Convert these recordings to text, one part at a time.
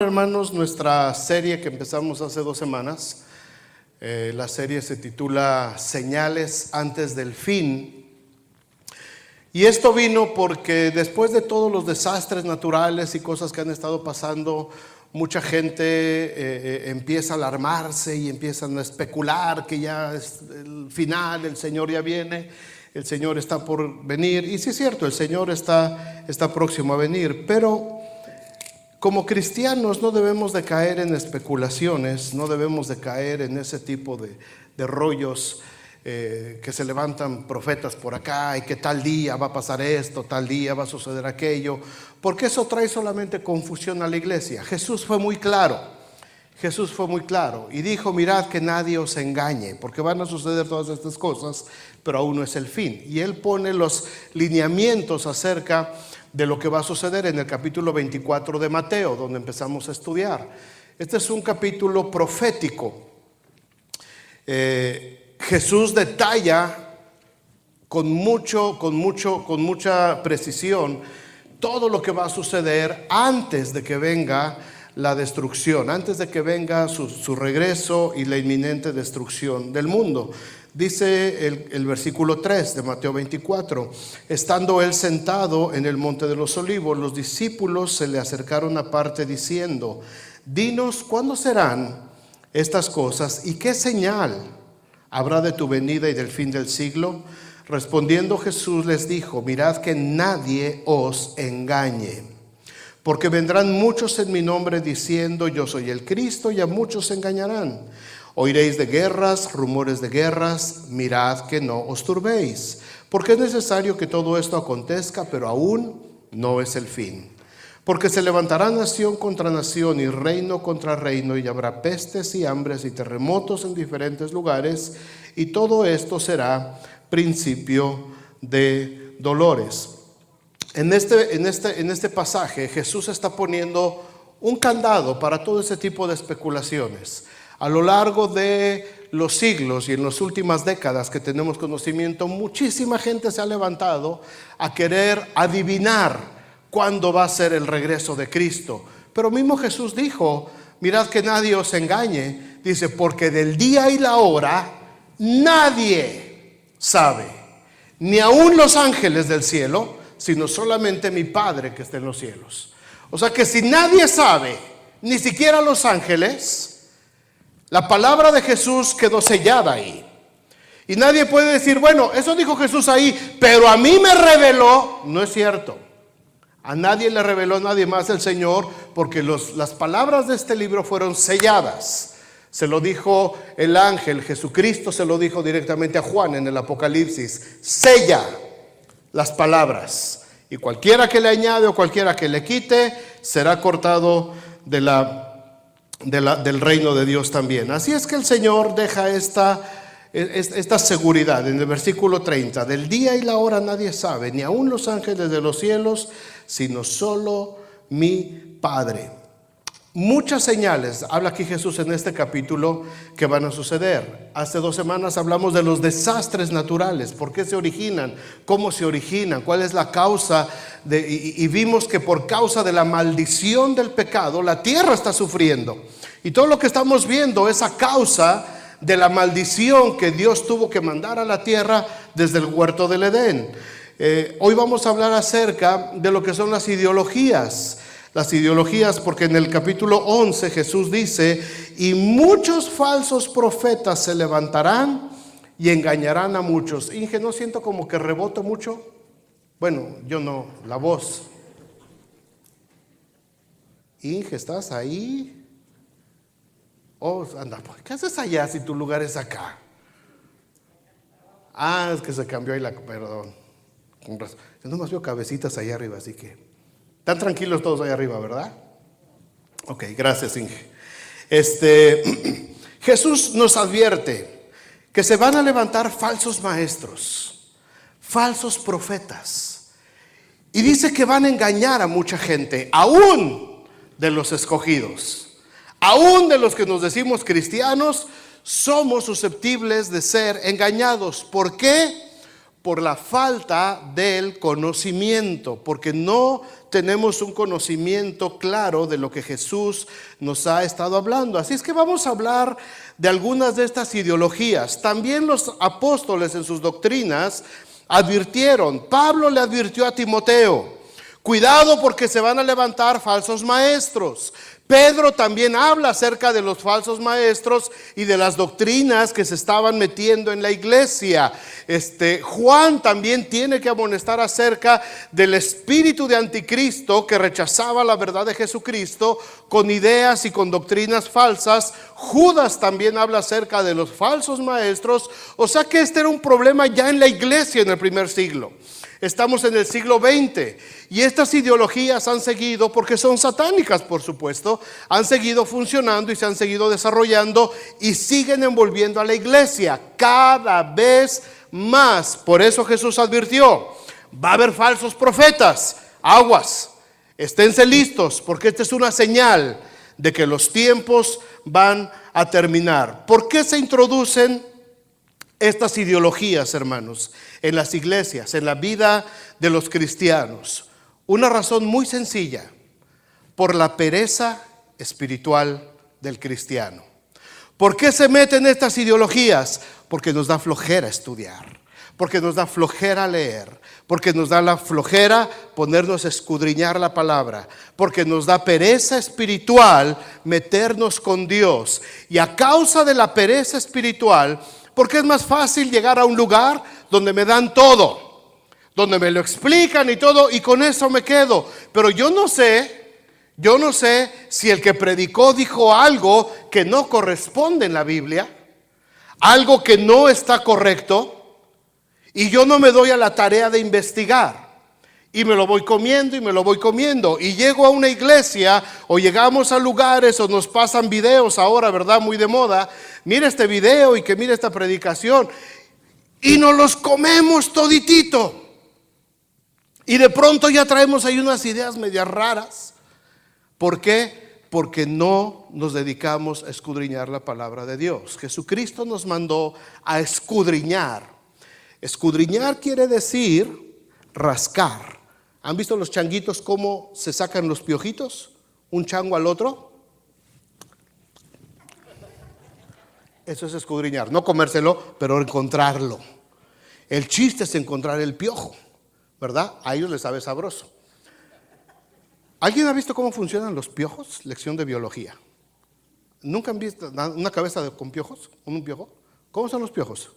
Hermanos, nuestra serie que empezamos hace 2 semanas, la serie se titula Señales antes del fin. Y esto vino porque después de todos los desastres naturales y cosas que han estado pasando, mucha gente empieza a alarmarse y empiezan a especular que ya es el final, el Señor ya viene, el Señor está por venir. Y sí es cierto, el Señor está próximo a venir, pero como cristianos no debemos de caer en especulaciones, no debemos de caer en ese tipo de rollos que se levantan profetas por acá y que tal día va a pasar esto, tal día va a suceder aquello, porque eso trae solamente confusión a la iglesia. Jesús fue muy claro y dijo: mirad que nadie os engañe, porque van a suceder todas estas cosas, pero aún no es el fin. Y él pone los lineamientos acerca de lo que va a suceder en el capítulo 24 de Mateo, donde empezamos a estudiar. Este es un capítulo profético. Jesús detalla con mucha precisión todo lo que va a suceder antes de que venga la destrucción, antes de que venga su regreso y la inminente destrucción del mundo. Dice el versículo 3 de Mateo 24: estando él sentado en el monte de los olivos, los discípulos se le acercaron aparte diciendo: dinos, ¿cuándo serán estas cosas y qué señal habrá de tu venida y del fin del siglo? Respondiendo Jesús les dijo: mirad que nadie os engañe, porque vendrán muchos en mi nombre diciendo: yo soy el Cristo, y a muchos se engañarán. Oiréis de guerras, rumores de guerras, mirad que no os turbéis, porque es necesario que todo esto acontezca, pero aún no es el fin. Porque se levantará nación contra nación y reino contra reino, y habrá pestes y hambres y terremotos en diferentes lugares, y todo esto será principio de dolores. En este pasaje Jesús está poniendo un candado para todo ese tipo de especulaciones. A lo largo de los siglos y en las últimas décadas que tenemos conocimiento, muchísima gente se ha levantado a querer adivinar cuándo va a ser el regreso de Cristo. Pero mismo Jesús dijo: mirad que nadie os engañe. Dice: porque del día y la hora nadie sabe, ni aun los ángeles del cielo, sino solamente mi Padre que está en los cielos. O sea que si nadie sabe, ni siquiera los ángeles, la palabra de Jesús quedó sellada ahí. Y nadie puede decir: bueno, eso dijo Jesús ahí, pero a mí me reveló. No es cierto. A nadie le reveló, a nadie más el Señor, porque las palabras de este libro fueron selladas. Se lo dijo el ángel, Jesucristo se lo dijo directamente a Juan en el Apocalipsis: sella las palabras, y cualquiera que le añade o cualquiera que le quite será cortado del reino de Dios también. Así es que el Señor deja esta seguridad en el versículo 30: del día y la hora nadie sabe, ni aun los ángeles de los cielos, sino solo mi Padre. Muchas señales habla aquí Jesús en este capítulo que van a suceder. Hace 2 semanas hablamos de los desastres naturales, por qué se originan, cómo se originan, cuál es la causa y vimos que por causa de la maldición del pecado la tierra está sufriendo, y todo lo que estamos viendo es a causa de la maldición que Dios tuvo que mandar a la tierra desde el huerto del Edén. Hoy vamos a hablar acerca de lo que son las ideologías, porque en el capítulo 11 Jesús dice: y muchos falsos profetas se levantarán y engañarán a muchos. Inge, ¿no siento como que reboto mucho? Bueno, yo no, la voz. Inge, ¿estás ahí? Oh, anda, ¿qué haces allá si tu lugar es acá? Ah, es que se cambió ahí perdón. Yo nomás veo cabecitas allá arriba, así que están tranquilos todos allá arriba, ¿verdad? Ok, gracias, Inge. Jesús nos advierte que se van a levantar falsos maestros, falsos profetas, y dice que van a engañar a mucha gente, aún de los escogidos, aún de los que nos decimos cristianos. Somos susceptibles de ser engañados. ¿Por qué? por la falta del conocimiento, porque no tenemos un conocimiento claro de lo que Jesús nos ha estado hablando. Así es que vamos a hablar de algunas de estas ideologías. También los apóstoles en sus doctrinas advirtieron. Pablo le advirtió a Timoteo: cuidado porque se van a levantar falsos maestros. Pedro también habla acerca de los falsos maestros y de las doctrinas que se estaban metiendo en la iglesia. Juan también tiene que amonestar acerca del espíritu de anticristo que rechazaba la verdad de Jesucristo con ideas y con doctrinas falsas. Judas también habla acerca de los falsos maestros. O sea que este era un problema ya en la iglesia en el primer siglo. Estamos en el siglo XX y estas ideologías han seguido, porque son satánicas por supuesto, han seguido funcionando y se han seguido desarrollando y siguen envolviendo a la iglesia cada vez más. Por eso Jesús advirtió: va a haber falsos profetas, aguas, esténse listos, porque esta es una señal de que los tiempos van a terminar. ¿Por qué se introducen estas ideologías, hermanos, en las iglesias, en la vida de los cristianos? Una razón muy sencilla: por la pereza espiritual del cristiano. ¿Por qué se meten estas ideologías? Porque nos da flojera estudiar, porque nos da flojera leer, porque nos da la flojera ponernos a escudriñar la palabra, porque nos da pereza espiritual meternos con Dios. Y a causa de la pereza espiritual, porque es más fácil llegar a un lugar donde me dan todo, donde me lo explican y todo, y con eso me quedo. Pero yo no sé si el que predicó dijo algo que no corresponde en la Biblia, algo que no está correcto, y yo no me doy a la tarea de investigar. Y me lo voy comiendo y me lo voy comiendo. Y llego a una iglesia o llegamos a lugares o nos pasan videos ahora, ¿verdad? Muy de moda. Mira este video y que mira esta predicación. Y nos los comemos toditito. Y de pronto ya traemos ahí unas ideas medias raras. ¿Por qué? Porque no nos dedicamos a escudriñar la palabra de Dios. Jesucristo nos mandó a escudriñar. Escudriñar quiere decir rascar. ¿Han visto los changuitos cómo se sacan los piojitos? Un chango al otro. Eso es escudriñar, no comérselo, pero encontrarlo. El chiste es encontrar el piojo, ¿verdad? A ellos les sabe sabroso. ¿Alguien ha visto cómo funcionan los piojos? Lección de biología. ¿Nunca han visto una cabeza con piojos? ¿Un piojo? ¿Cómo son los piojos?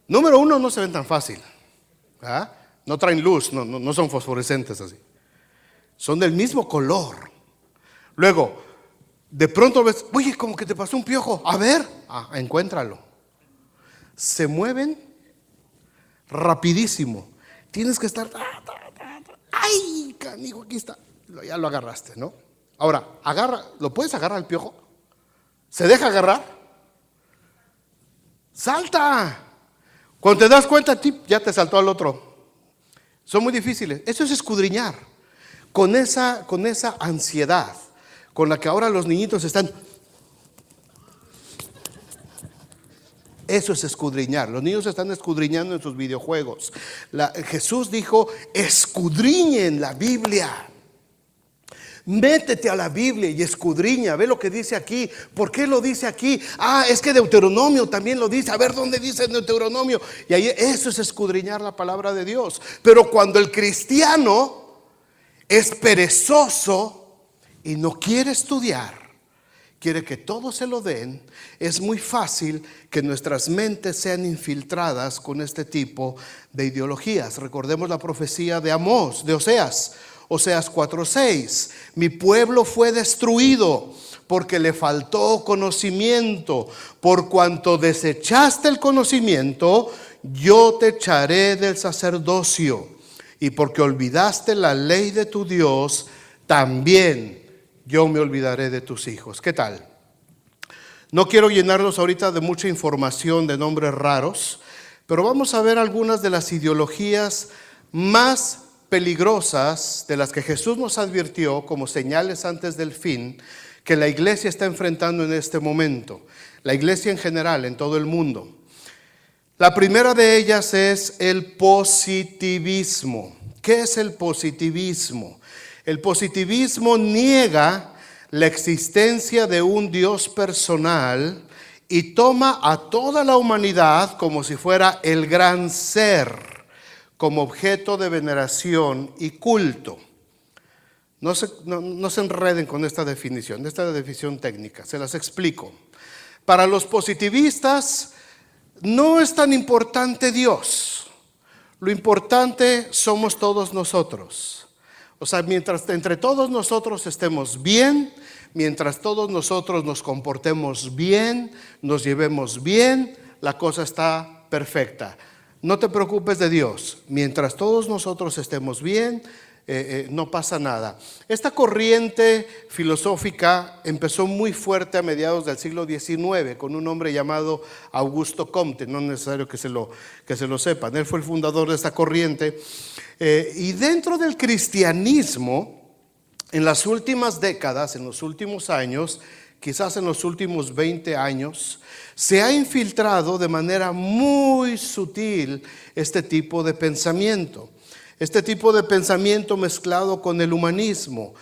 Número uno, no se ven tan fácil, ¿verdad? No traen luz, no son fosforescentes así. Son del mismo color. Luego, de pronto ves, oye, como que te pasó un piojo. A ver, encuéntralo. Se mueven rapidísimo. Tienes que estar. ¡Ay, canijo, aquí está! Ya lo agarraste, ¿no? Ahora, ¿lo puedes agarrar al piojo? ¿Se deja agarrar? ¡Salta! Cuando te das cuenta, ya te saltó al otro. Son muy difíciles. Eso es escudriñar. Con esa ansiedad con la que ahora los niñitos están. Eso es escudriñar. Los niños están escudriñando en sus videojuegos. Jesús dijo: escudriñen la Biblia. Métete a la Biblia y escudriña. Ve lo que dice aquí. ¿Por qué lo dice aquí? Es que Deuteronomio también lo dice. A ver dónde dice Deuteronomio. Y ahí eso es escudriñar la palabra de Dios. Pero cuando el cristiano es perezoso y no quiere estudiar, quiere que todo se lo den, es muy fácil que nuestras mentes sean infiltradas con este tipo de ideologías. Recordemos la profecía de Amós, de Oseas 4:6. Mi pueblo fue destruido porque le faltó conocimiento. Por cuanto desechaste el conocimiento, yo te echaré del sacerdocio. Y porque olvidaste la ley de tu Dios, también yo me olvidaré de tus hijos. ¿Qué tal? No quiero llenarlos ahorita de mucha información de nombres raros, pero vamos a ver algunas de las ideologías más peligrosas de las que Jesús nos advirtió como señales antes del fin, que la iglesia está enfrentando en este momento. La iglesia en general, en todo el mundo. La primera de ellas es el positivismo. ¿Qué es el positivismo? El positivismo niega la existencia de un Dios personal y toma a toda la humanidad como si fuera el gran ser, como objeto de veneración y culto. No se enreden con esta definición técnica, se las explico. Para los positivistas no es tan importante Dios, lo importante somos todos nosotros. O sea, mientras entre todos nosotros estemos bien, mientras todos nosotros nos comportemos bien, nos llevemos bien, la cosa está perfecta. No te preocupes de Dios, mientras todos nosotros estemos bien, no pasa nada. Esta corriente filosófica empezó muy fuerte a mediados del siglo XIX con un hombre llamado Augusto Comte. No es necesario que se lo sepan. Él fue el fundador de esta corriente. Y dentro del cristianismo, en las últimas décadas, en los últimos años, quizás en los últimos 20 años, se ha infiltrado de manera muy sutil este tipo de pensamiento. Este tipo de pensamiento mezclado con el humanismo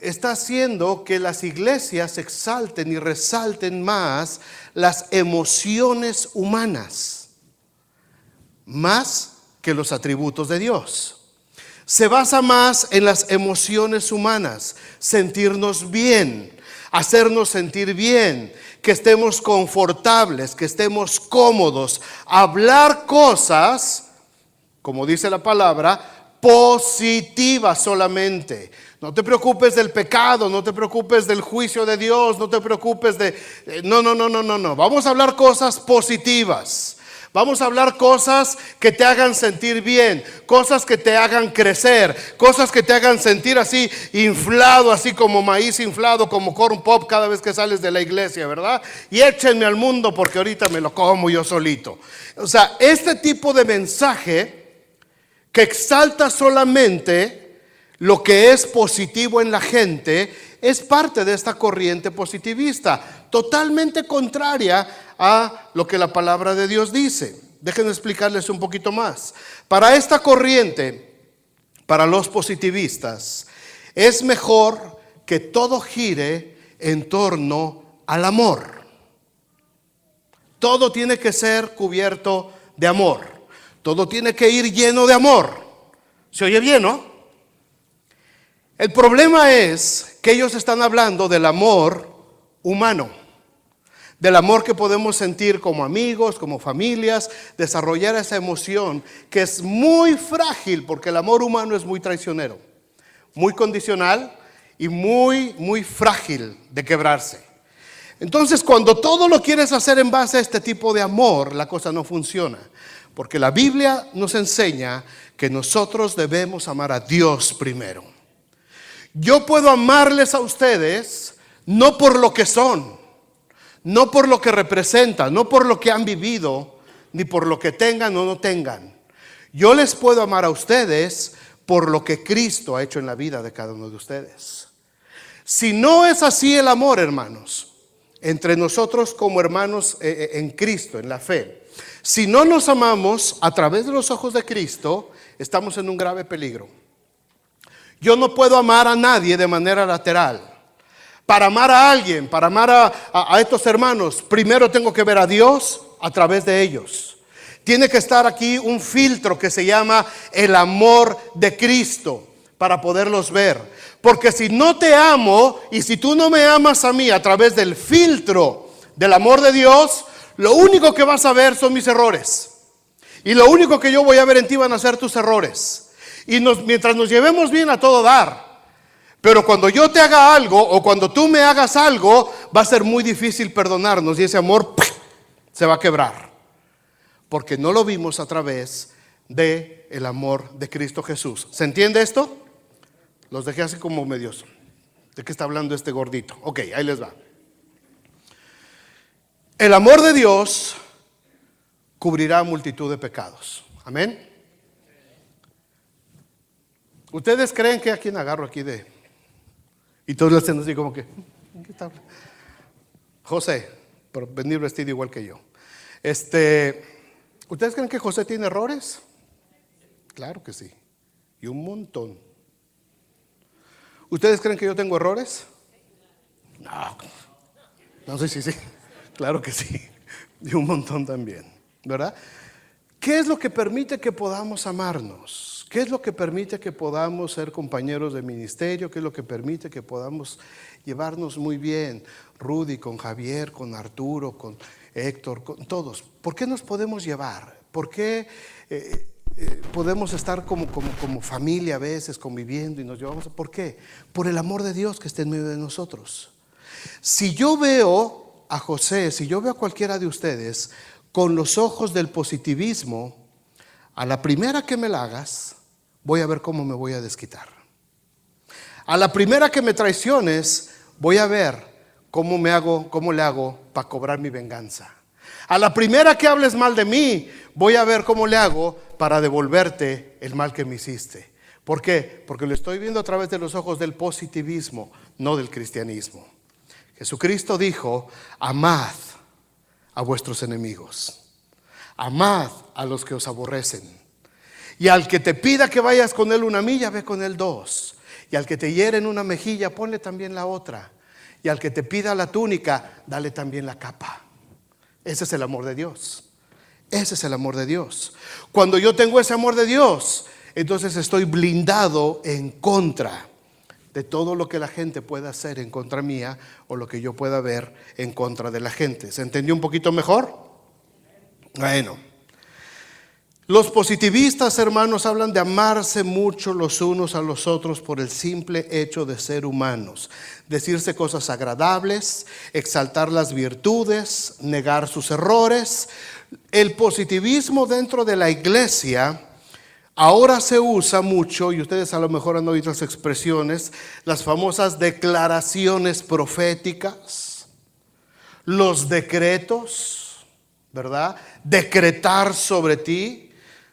está haciendo que las iglesias exalten y resalten más las emociones humanas, más que los atributos de Dios. Se basa más en las emociones humanas, sentirnos bien, hacernos sentir bien, que estemos confortables, que estemos cómodos, hablar cosas, como dice la palabra, positiva solamente. No te preocupes del pecado, no te preocupes del juicio de Dios, no te preocupes de... No. Vamos a hablar cosas positivas. Vamos a hablar cosas que te hagan sentir bien, cosas que te hagan crecer, cosas que te hagan sentir así inflado, así como maíz inflado, como corn pop cada vez que sales de la iglesia, ¿verdad? Y échenme al mundo porque ahorita me lo como yo solito. O sea, este tipo de mensaje que exalta solamente lo que es positivo en la gente, es parte de esta corriente positivista, totalmente contraria a lo que la palabra de Dios dice. Déjenme explicarles un poquito más. Para esta corriente, para los positivistas, es mejor que todo gire en torno al amor. Todo tiene que ser cubierto de amor. Todo tiene que ir lleno de amor. ¿Se oye bien, no? El problema es que ellos están hablando del amor humano, del amor que podemos sentir como amigos, como familias, desarrollar esa emoción que es muy frágil, porque el amor humano es muy traicionero, muy condicional y muy frágil de quebrarse. Entonces, cuando todo lo quieres hacer en base a este tipo de amor, la cosa no funciona. Porque la Biblia nos enseña que nosotros debemos amar a Dios primero. Yo puedo amarles a ustedes no por lo que son, no por lo que representan, no por lo que han vivido, ni por lo que tengan o no tengan. Yo les puedo amar a ustedes por lo que Cristo ha hecho en la vida de cada uno de ustedes. Si no es así el amor, hermanos, entre nosotros como hermanos en Cristo, en la fe, si no nos amamos a través de los ojos de Cristo, estamos en un grave peligro. Yo no puedo amar a nadie de manera lateral. Para amar a alguien, para amar a estos hermanos, primero tengo que ver a Dios a través de ellos. Tiene que estar aquí un filtro que se llama el amor de Cristo para poderlos ver. Porque si no te amo y si tú no me amas a mí a través del filtro del amor de Dios, lo único que vas a ver son mis errores. Y lo único que yo voy a ver en ti van a ser tus errores. Y mientras nos llevemos bien a todo dar. Pero cuando yo te haga algo o cuando tú me hagas algo, va a ser muy difícil perdonarnos y ese amor se va a quebrar. Porque no lo vimos a través del amor de Cristo Jesús. ¿Se entiende esto? Los dejé así como medios. ¿De qué está hablando este gordito? Ok, ahí les va. El amor de Dios cubrirá multitud de pecados. Amén. ¿Ustedes creen que a quién agarro aquí de? Y todos le hacen así como que, ¿qué tal? José, por venir vestido igual que yo. ¿Ustedes creen que José tiene errores? Claro que sí, y un montón. ¿Ustedes creen que yo tengo errores? No sé si sí, claro que sí, y un montón también, ¿verdad? ¿Qué es lo que permite que podamos amarnos? ¿Qué es lo que permite que podamos ser compañeros de ministerio? ¿Qué es lo que permite que podamos llevarnos muy bien? Rudy, con Javier, con Arturo, con Héctor, con todos. ¿Por qué nos podemos llevar? ¿Por qué podemos estar como familia a veces conviviendo y nos llevamos? ¿Por qué? Por el amor de Dios que está en medio de nosotros. Si yo veo a José, si yo veo a cualquiera de ustedes con los ojos del positivismo, a la primera que me la hagas, voy a ver cómo me voy a desquitar. A la primera que me traiciones, voy a ver cómo le hago para cobrar mi venganza. A la primera que hables mal de mí, voy a ver cómo le hago para devolverte el mal que me hiciste. ¿Por qué? Porque lo estoy viendo a través de los ojos del positivismo, no del cristianismo. Jesucristo dijo: amad a vuestros enemigos, amad a los que os aborrecen, y al que te pida que vayas con él 1 milla, ve con él 2, y al que te hiere en 1 mejilla, ponle también la otra, y al que te pida la túnica, dale también la capa. Ese es el amor de Dios. Ese es el amor de Dios. Cuando yo tengo ese amor de Dios, entonces estoy blindado en contra de todo lo que la gente pueda hacer en contra mía, o lo que yo pueda ver en contra de la gente. ¿Se entendió un poquito mejor? Bueno, los positivistas, hermanos, hablan de amarse mucho los unos a los otros por el simple hecho de ser humanos, decirse cosas agradables, exaltar las virtudes, negar sus errores. El positivismo dentro de la iglesia ahora se usa mucho, y ustedes a lo mejor han oído las expresiones, las famosas declaraciones proféticas, los decretos, ¿verdad? Decretar sobre ti,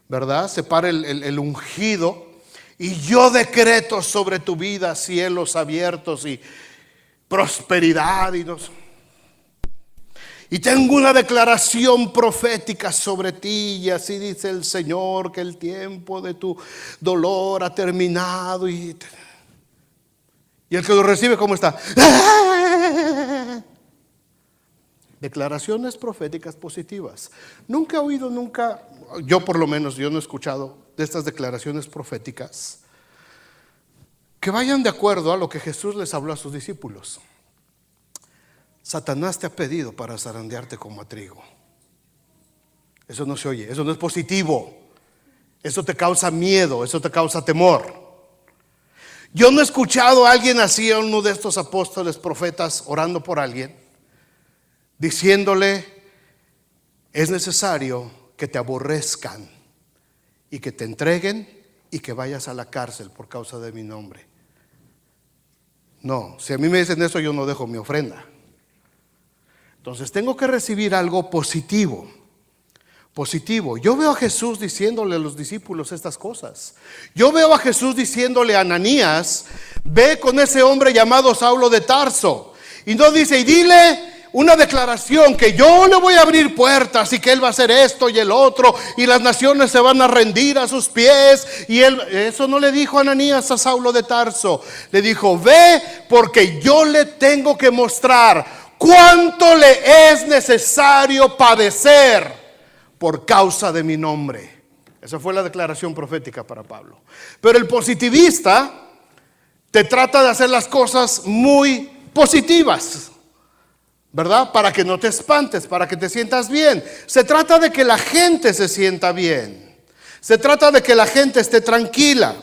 ¿verdad? Se para el ungido, y yo decreto sobre tu vida cielos abiertos y prosperidad y tengo una declaración profética sobre ti, y así dice el Señor, que el tiempo de tu dolor ha terminado. Y el que lo recibe, ¿cómo está? Declaraciones proféticas positivas. Nunca he oído, yo por lo menos, yo no he escuchado de estas declaraciones proféticas que vayan de acuerdo a lo que Jesús les habló a sus discípulos. Satanás te ha pedido para zarandearte como a trigo. Eso no se oye, eso no es positivo. Eso te causa miedo, eso te causa temor. Yo no he escuchado a alguien así, a uno de estos apóstoles profetas, orando por alguien, diciéndole: es necesario que te aborrezcan y que te entreguen y que vayas a la cárcel por causa de mi nombre. No, si a mí me dicen eso, yo no dejo mi ofrenda. Entonces tengo que recibir algo positivo. Positivo. Yo veo a Jesús diciéndole a los discípulos estas cosas. Yo veo a Jesús diciéndole a Ananías: ve con ese hombre llamado Saulo de Tarso. Y no dice: y dile una declaración, que yo le voy a abrir puertas y que él va a hacer esto y el otro, y las naciones se van a rendir a sus pies. Y él, eso no le dijo Ananías a Saulo de Tarso. Le dijo: ve, porque yo le tengo que mostrar cuánto le es necesario padecer por causa de mi nombre. Esa fue la declaración profética para Pablo. Pero el positivista te trata de hacer las cosas muy positivas, ¿verdad? Para que no te espantes, para que te sientas bien. Se trata de que la gente se sienta bien. Se trata de que la gente esté tranquila.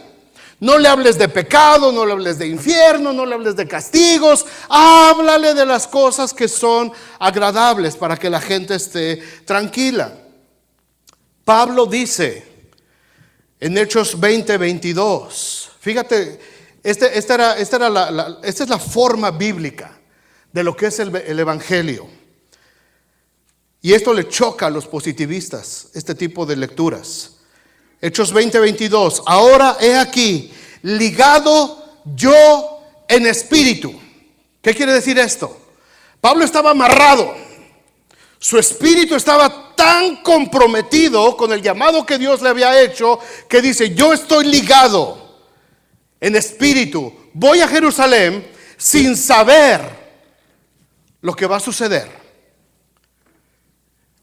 No le hables de pecado, no le hables de infierno, no le hables de castigos. Háblale de las cosas que son agradables para que la gente esté tranquila. Pablo dice en Hechos 20:22, fíjate, esta es la forma bíblica de lo que es el evangelio. Y esto le choca a los positivistas, este tipo de lecturas. Hechos 20:22. Ahora he aquí, ligado yo en espíritu. ¿Qué quiere decir esto? Pablo estaba amarrado. Su espíritu estaba tan comprometido con el llamado que Dios le había hecho, que dice: yo estoy ligado en espíritu, voy a Jerusalén sin saber lo que va a suceder.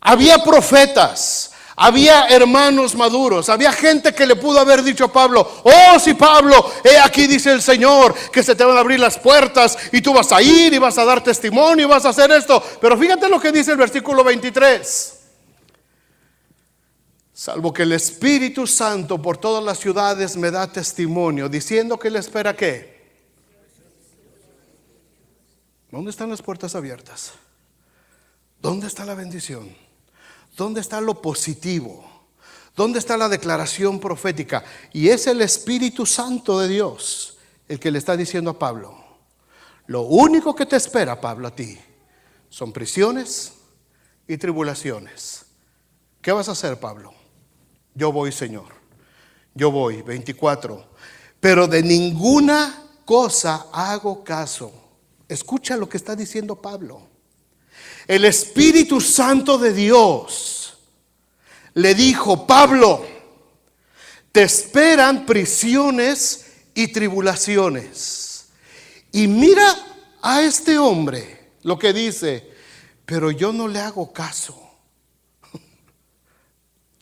Había profetas, había hermanos maduros, había gente que le pudo haber dicho a Pablo: oh sí, Pablo, he aquí dice el Señor que se te van a abrir las puertas y tú vas a ir y vas a dar testimonio y vas a hacer esto. Pero fíjate lo que dice el versículo 23: salvo que el Espíritu Santo por todas las ciudades me da testimonio, diciendo que le espera ¿qué? ¿Dónde están las puertas abiertas? ¿Dónde está la bendición? ¿Dónde está lo positivo? ¿Dónde está la declaración profética? Y es el Espíritu Santo de Dios el que le está diciendo a Pablo: lo único que te espera, Pablo, a ti son prisiones y tribulaciones. ¿Qué vas a hacer, Pablo? Yo voy, Señor, yo voy. 24. Pero de ninguna cosa hago caso. Escucha lo que está diciendo Pablo. El Espíritu Santo de Dios le dijo: Pablo, te esperan prisiones y tribulaciones. Y mira a este hombre lo que dice: pero yo no le hago caso.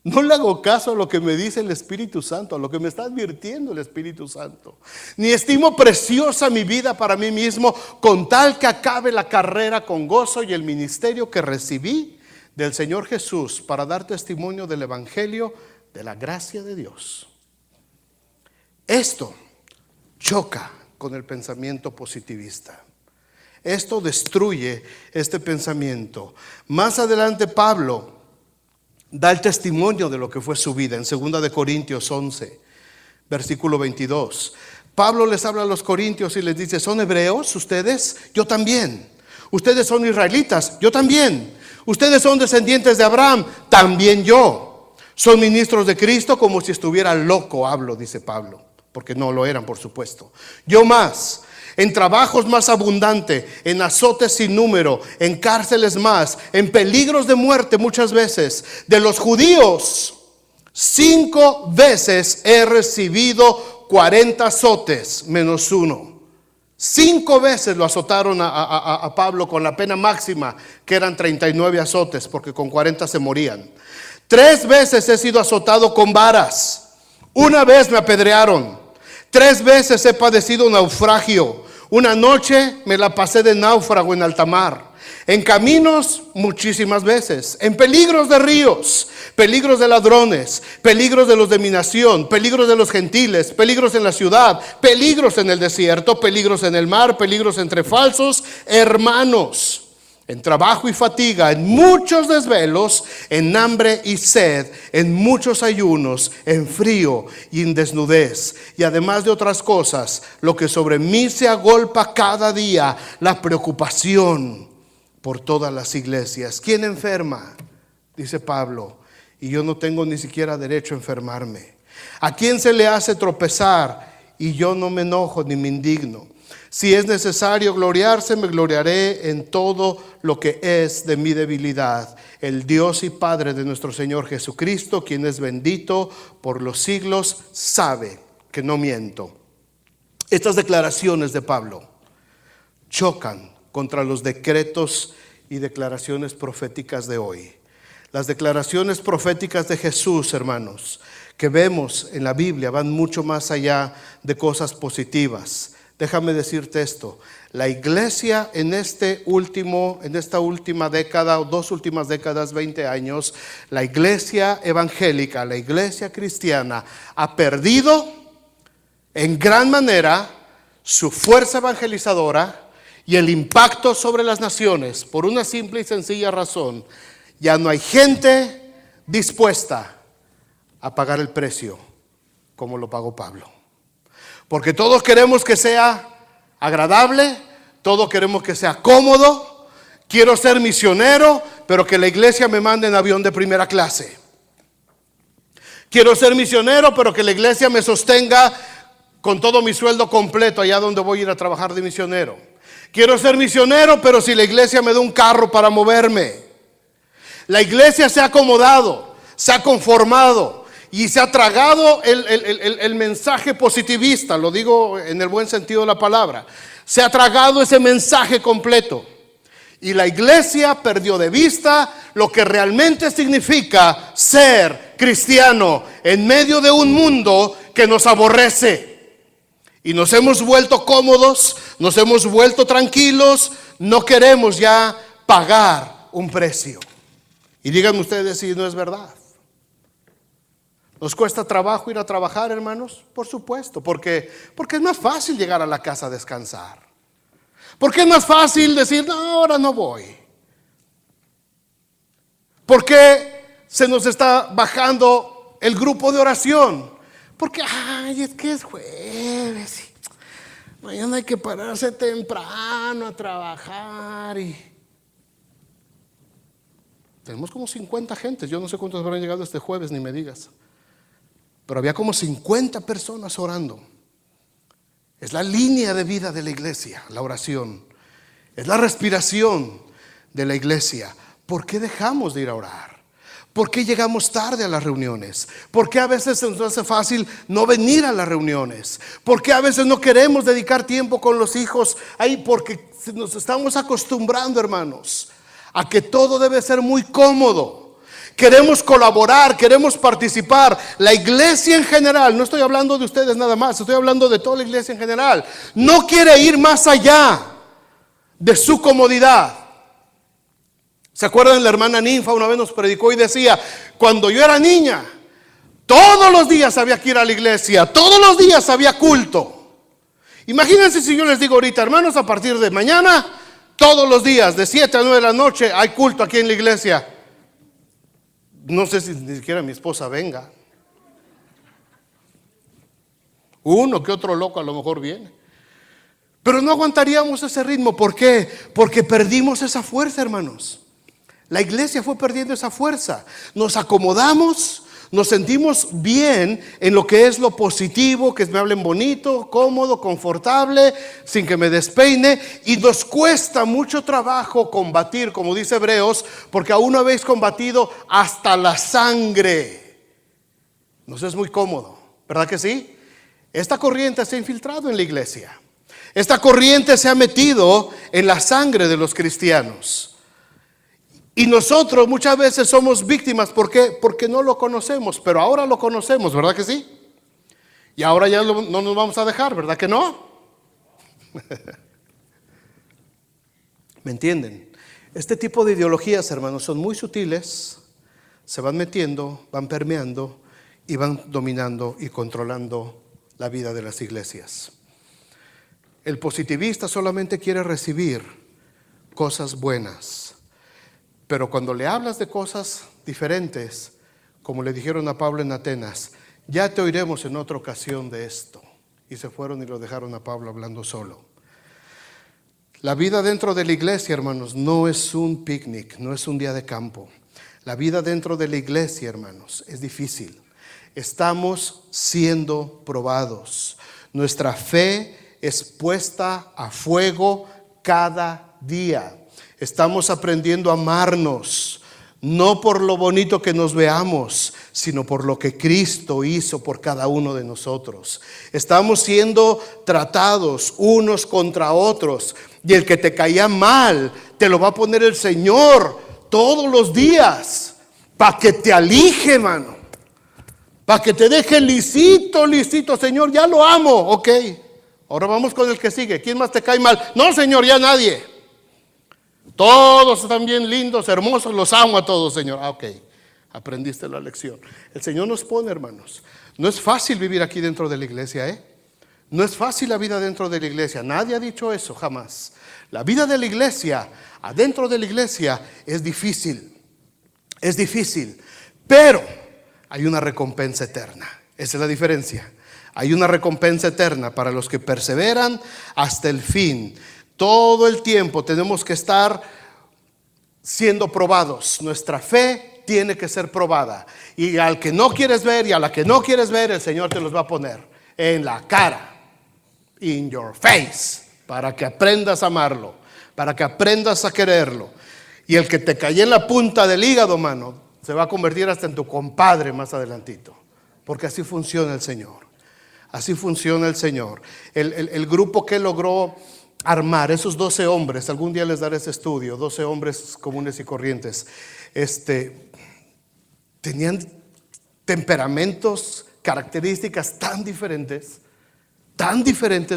No le hago caso a lo que me dice el Espíritu Santo, a lo que me está advirtiendo el Espíritu Santo. Ni estimo preciosa mi vida para mí mismo, con tal que acabe la carrera con gozo y el ministerio que recibí del Señor Jesús, para dar testimonio del Evangelio de la gracia de Dios. Esto choca con el pensamiento positivista. Esto destruye este pensamiento. Más adelante Pablo da el testimonio de lo que fue su vida en 2 de Corintios 11, versículo 22. Pablo les habla a los corintios y les dice: ¿son hebreos ustedes? Yo también. ¿Ustedes son israelitas? Yo también. ¿Ustedes son descendientes de Abraham? También yo. ¿Son ministros de Cristo? Como si estuviera loco hablo, dice Pablo, porque no lo eran, por supuesto. Yo más. En trabajos más abundante, en azotes sin número, en cárceles más, en peligros de muerte muchas veces. De los judíos, 5 veces he recibido 40 azotes menos uno. 5 veces lo azotaron a Pablo con la pena máxima, que eran 39 azotes, porque con 40 se morían. 3 veces he sido azotado con varas. 1 vez me apedrearon. 3 veces he padecido naufragio. Una noche me la pasé de náufrago en alta mar. En caminos muchísimas veces. En peligros de ríos, peligros de ladrones, peligros de los de mi nación, peligros de los gentiles, peligros en la ciudad, peligros en el desierto, peligros en el mar, peligros entre falsos hermanos. En trabajo y fatiga, en muchos desvelos, en hambre y sed, en muchos ayunos, en frío y en desnudez. Y además de otras cosas, lo que sobre mí se agolpa cada día, la preocupación por todas las iglesias. ¿Quién enferma? Dice Pablo, y yo no tengo ni siquiera derecho a enfermarme. ¿A quién se le hace tropezar? Y yo no me enojo ni me indigno. Si es necesario gloriarse, me gloriaré en todo lo que es de mi debilidad. El Dios y Padre de nuestro Señor Jesucristo, quien es bendito por los siglos, sabe que no miento. Estas declaraciones de Pablo chocan contra los decretos y declaraciones proféticas de hoy. Las declaraciones proféticas de Jesús, hermanos, que vemos en la Biblia, van mucho más allá de cosas positivas. Déjame decirte esto: la iglesia en esta última década o 2 últimas décadas, 20 años, la iglesia evangélica, la iglesia cristiana ha perdido en gran manera su fuerza evangelizadora y el impacto sobre las naciones, por una simple y sencilla razón: ya no hay gente dispuesta a pagar el precio como lo pagó Pablo. Porque todos queremos que sea agradable, todos queremos que sea cómodo. Quiero ser misionero, pero que la iglesia me mande en avión de primera clase. Quiero ser misionero, pero que la iglesia me sostenga con todo mi sueldo completo allá donde voy a ir a trabajar de misionero. Quiero ser misionero, pero si la iglesia me da un carro para moverme. La iglesia se ha acomodado, se ha conformado y se ha tragado el mensaje positivista, lo digo en el buen sentido de la palabra. Se ha tragado ese mensaje completo. Y la iglesia perdió de vista lo que realmente significa ser cristiano en medio de un mundo que nos aborrece. Y nos hemos vuelto cómodos, nos hemos vuelto tranquilos, no queremos ya pagar un precio. Y díganme ustedes si no es verdad. ¿Nos cuesta trabajo ir a trabajar, hermanos? Por supuesto, porque es más fácil llegar a la casa a descansar. Porque es más fácil decir, no, ahora no voy. Porque se nos está bajando el grupo de oración. Porque, es que es jueves. Mañana hay que pararse temprano a trabajar. Y tenemos como 50 gentes. Yo no sé cuántos habrán llegado este jueves, ni me digas. Pero había como 50 personas orando. Es la línea de vida de la iglesia, la oración. Es la respiración de la iglesia. ¿Por qué dejamos de ir a orar? ¿Por qué llegamos tarde a las reuniones? ¿Por qué a veces se nos hace fácil no venir a las reuniones? ¿Por qué a veces no queremos dedicar tiempo con los hijos ahí? Porque nos estamos acostumbrando, hermanos, a que todo debe ser muy cómodo. Queremos colaborar, queremos participar. La iglesia en general, no estoy hablando de ustedes nada más, estoy hablando de toda la iglesia en general, no quiere ir más allá de su comodidad. ¿Se acuerdan? La hermana Ninfa una vez nos predicó y decía, cuando yo era niña, todos los días había que ir a la iglesia, todos los días había culto. Imagínense si yo les digo ahorita, hermanos, a partir de mañana, todos los días, de 7 a 9 de la noche, hay culto aquí en la iglesia. No sé si ni siquiera mi esposa venga. Uno que otro loco a lo mejor viene. Pero no aguantaríamos ese ritmo. ¿Por qué? Porque perdimos esa fuerza, hermanos. La iglesia fue perdiendo esa fuerza. Nos acomodamos, nos sentimos bien en lo que es lo positivo, que me hablen bonito, cómodo, confortable, sin que me despeine. Y nos cuesta mucho trabajo combatir, como dice Hebreos, porque aún no habéis combatido hasta la sangre. Nos es muy cómodo, ¿verdad que sí? Esta corriente se ha infiltrado en la iglesia. Esta corriente se ha metido en la sangre de los cristianos. Y nosotros muchas veces somos víctimas. ¿Por qué? Porque no lo conocemos, pero ahora lo conocemos, ¿verdad que sí? Y ahora ya no nos vamos a dejar, ¿verdad que no? ¿Me entienden? Este tipo de ideologías, hermanos, son muy sutiles, se van metiendo, van permeando y van dominando y controlando la vida de las iglesias. El positivista solamente quiere recibir cosas buenas. Pero cuando le hablas de cosas diferentes, como le dijeron a Pablo en Atenas, ya te oiremos en otra ocasión de esto. Y se fueron y lo dejaron a Pablo hablando solo. La vida dentro de la iglesia, hermanos, no es un picnic, no es un día de campo. La vida dentro de la iglesia, hermanos, es difícil. Estamos siendo probados. Nuestra fe es puesta a fuego cada día. Estamos aprendiendo a amarnos, no por lo bonito que nos veamos, sino por lo que Cristo hizo por cada uno de nosotros. Estamos siendo tratados unos contra otros, y el que te caía mal, te lo va a poner el Señor todos los días, para que te alije, hermano, para que te deje lisito, Señor, ya lo amo, ok. Ahora vamos con el que sigue. ¿Quién más te cae mal? No, Señor, ya nadie. Todos están bien lindos, hermosos, los amo a todos, Señor. Ok, aprendiste la lección. El Señor nos pone, hermanos. No es fácil vivir aquí dentro de la iglesia, No es fácil la vida dentro de la iglesia. Nadie ha dicho eso, jamás. La vida de la iglesia, adentro de la iglesia, es difícil. Es difícil, pero hay una recompensa eterna. Esa es la diferencia. Hay una recompensa eterna para los que perseveran hasta el fin. Todo el tiempo tenemos que estar siendo probados. Nuestra fe tiene que ser probada. Y al que no quieres ver y a la que no quieres ver, el Señor te los va a poner en la cara, in your face, para que aprendas a amarlo, para que aprendas a quererlo. Y el que te cae en la punta del hígado, mano, se va a convertir hasta en tu compadre más adelantito. Porque así funciona el Señor. Así funciona el Señor. El grupo que logró armar, esos 12 hombres, algún día les daré ese estudio, 12 hombres comunes y corrientes, tenían temperamentos, características tan diferentes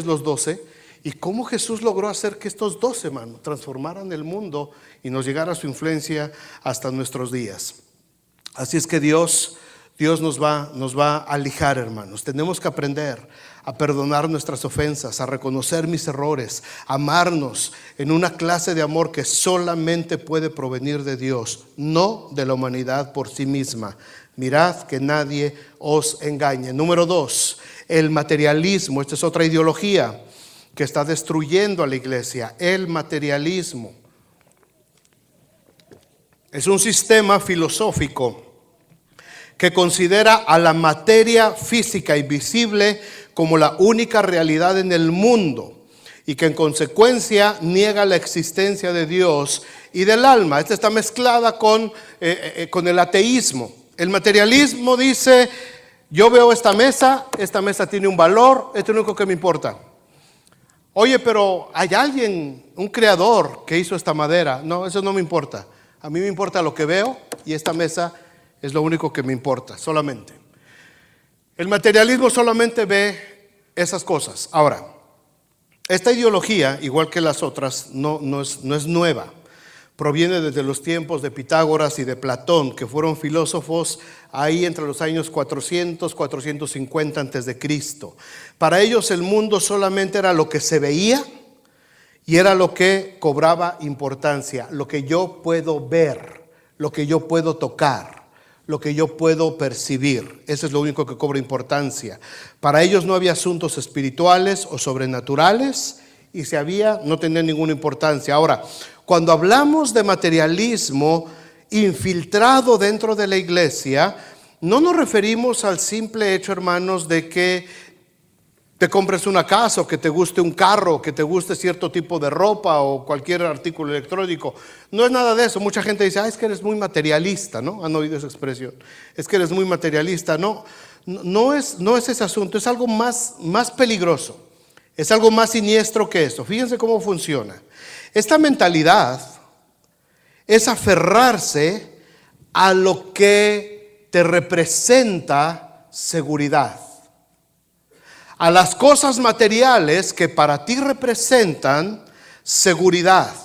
los 12, y cómo Jesús logró hacer que estos 12, hermanos, transformaran el mundo y nos llegara su influencia hasta nuestros días. Así es que Dios nos va a lijar, hermanos. Tenemos que aprender a perdonar nuestras ofensas, a reconocer mis errores, a amarnos en una clase de amor que solamente puede provenir de Dios, no de la humanidad por sí misma. Mirad que nadie os engañe. Número 2, el materialismo. Esta es otra ideología que está destruyendo a la iglesia. El materialismo es un sistema filosófico que considera a la materia física y visible como la única realidad en el mundo y que en consecuencia niega la existencia de Dios y del alma. Esta está mezclada con el ateísmo. El materialismo dice: yo veo esta mesa tiene un valor, esto es lo único que me importa. Oye, pero hay alguien, un creador que hizo esta madera. No, eso no me importa. A mí me importa lo que veo y esta mesa es lo único que me importa, solamente. El materialismo solamente ve esas cosas. Ahora, esta ideología, igual que las otras, no es nueva. Proviene desde los tiempos de Pitágoras y de Platón, que fueron filósofos ahí entre los años 450 antes de Cristo. Para ellos el mundo solamente era lo que se veía y era lo que cobraba importancia, lo que yo puedo ver, lo que yo puedo tocar, lo que yo puedo percibir. Eso es lo único que cobra importancia. Para ellos no había asuntos espirituales o sobrenaturales, y si había, no tenía ninguna importancia. Ahora, cuando hablamos de materialismo infiltrado dentro de la iglesia, no nos referimos al simple hecho, hermanos, de que te compres una casa, o que te guste un carro, que te guste cierto tipo de ropa o cualquier artículo electrónico. No es nada de eso. Mucha gente dice: es que eres muy materialista, ¿no? ¿Han oído esa expresión? Es que eres muy materialista. No es ese asunto. Es algo más peligroso. Es algo más siniestro que eso. Fíjense cómo funciona. Esta mentalidad es aferrarse a lo que te representa seguridad, a las cosas materiales que para ti representan seguridad.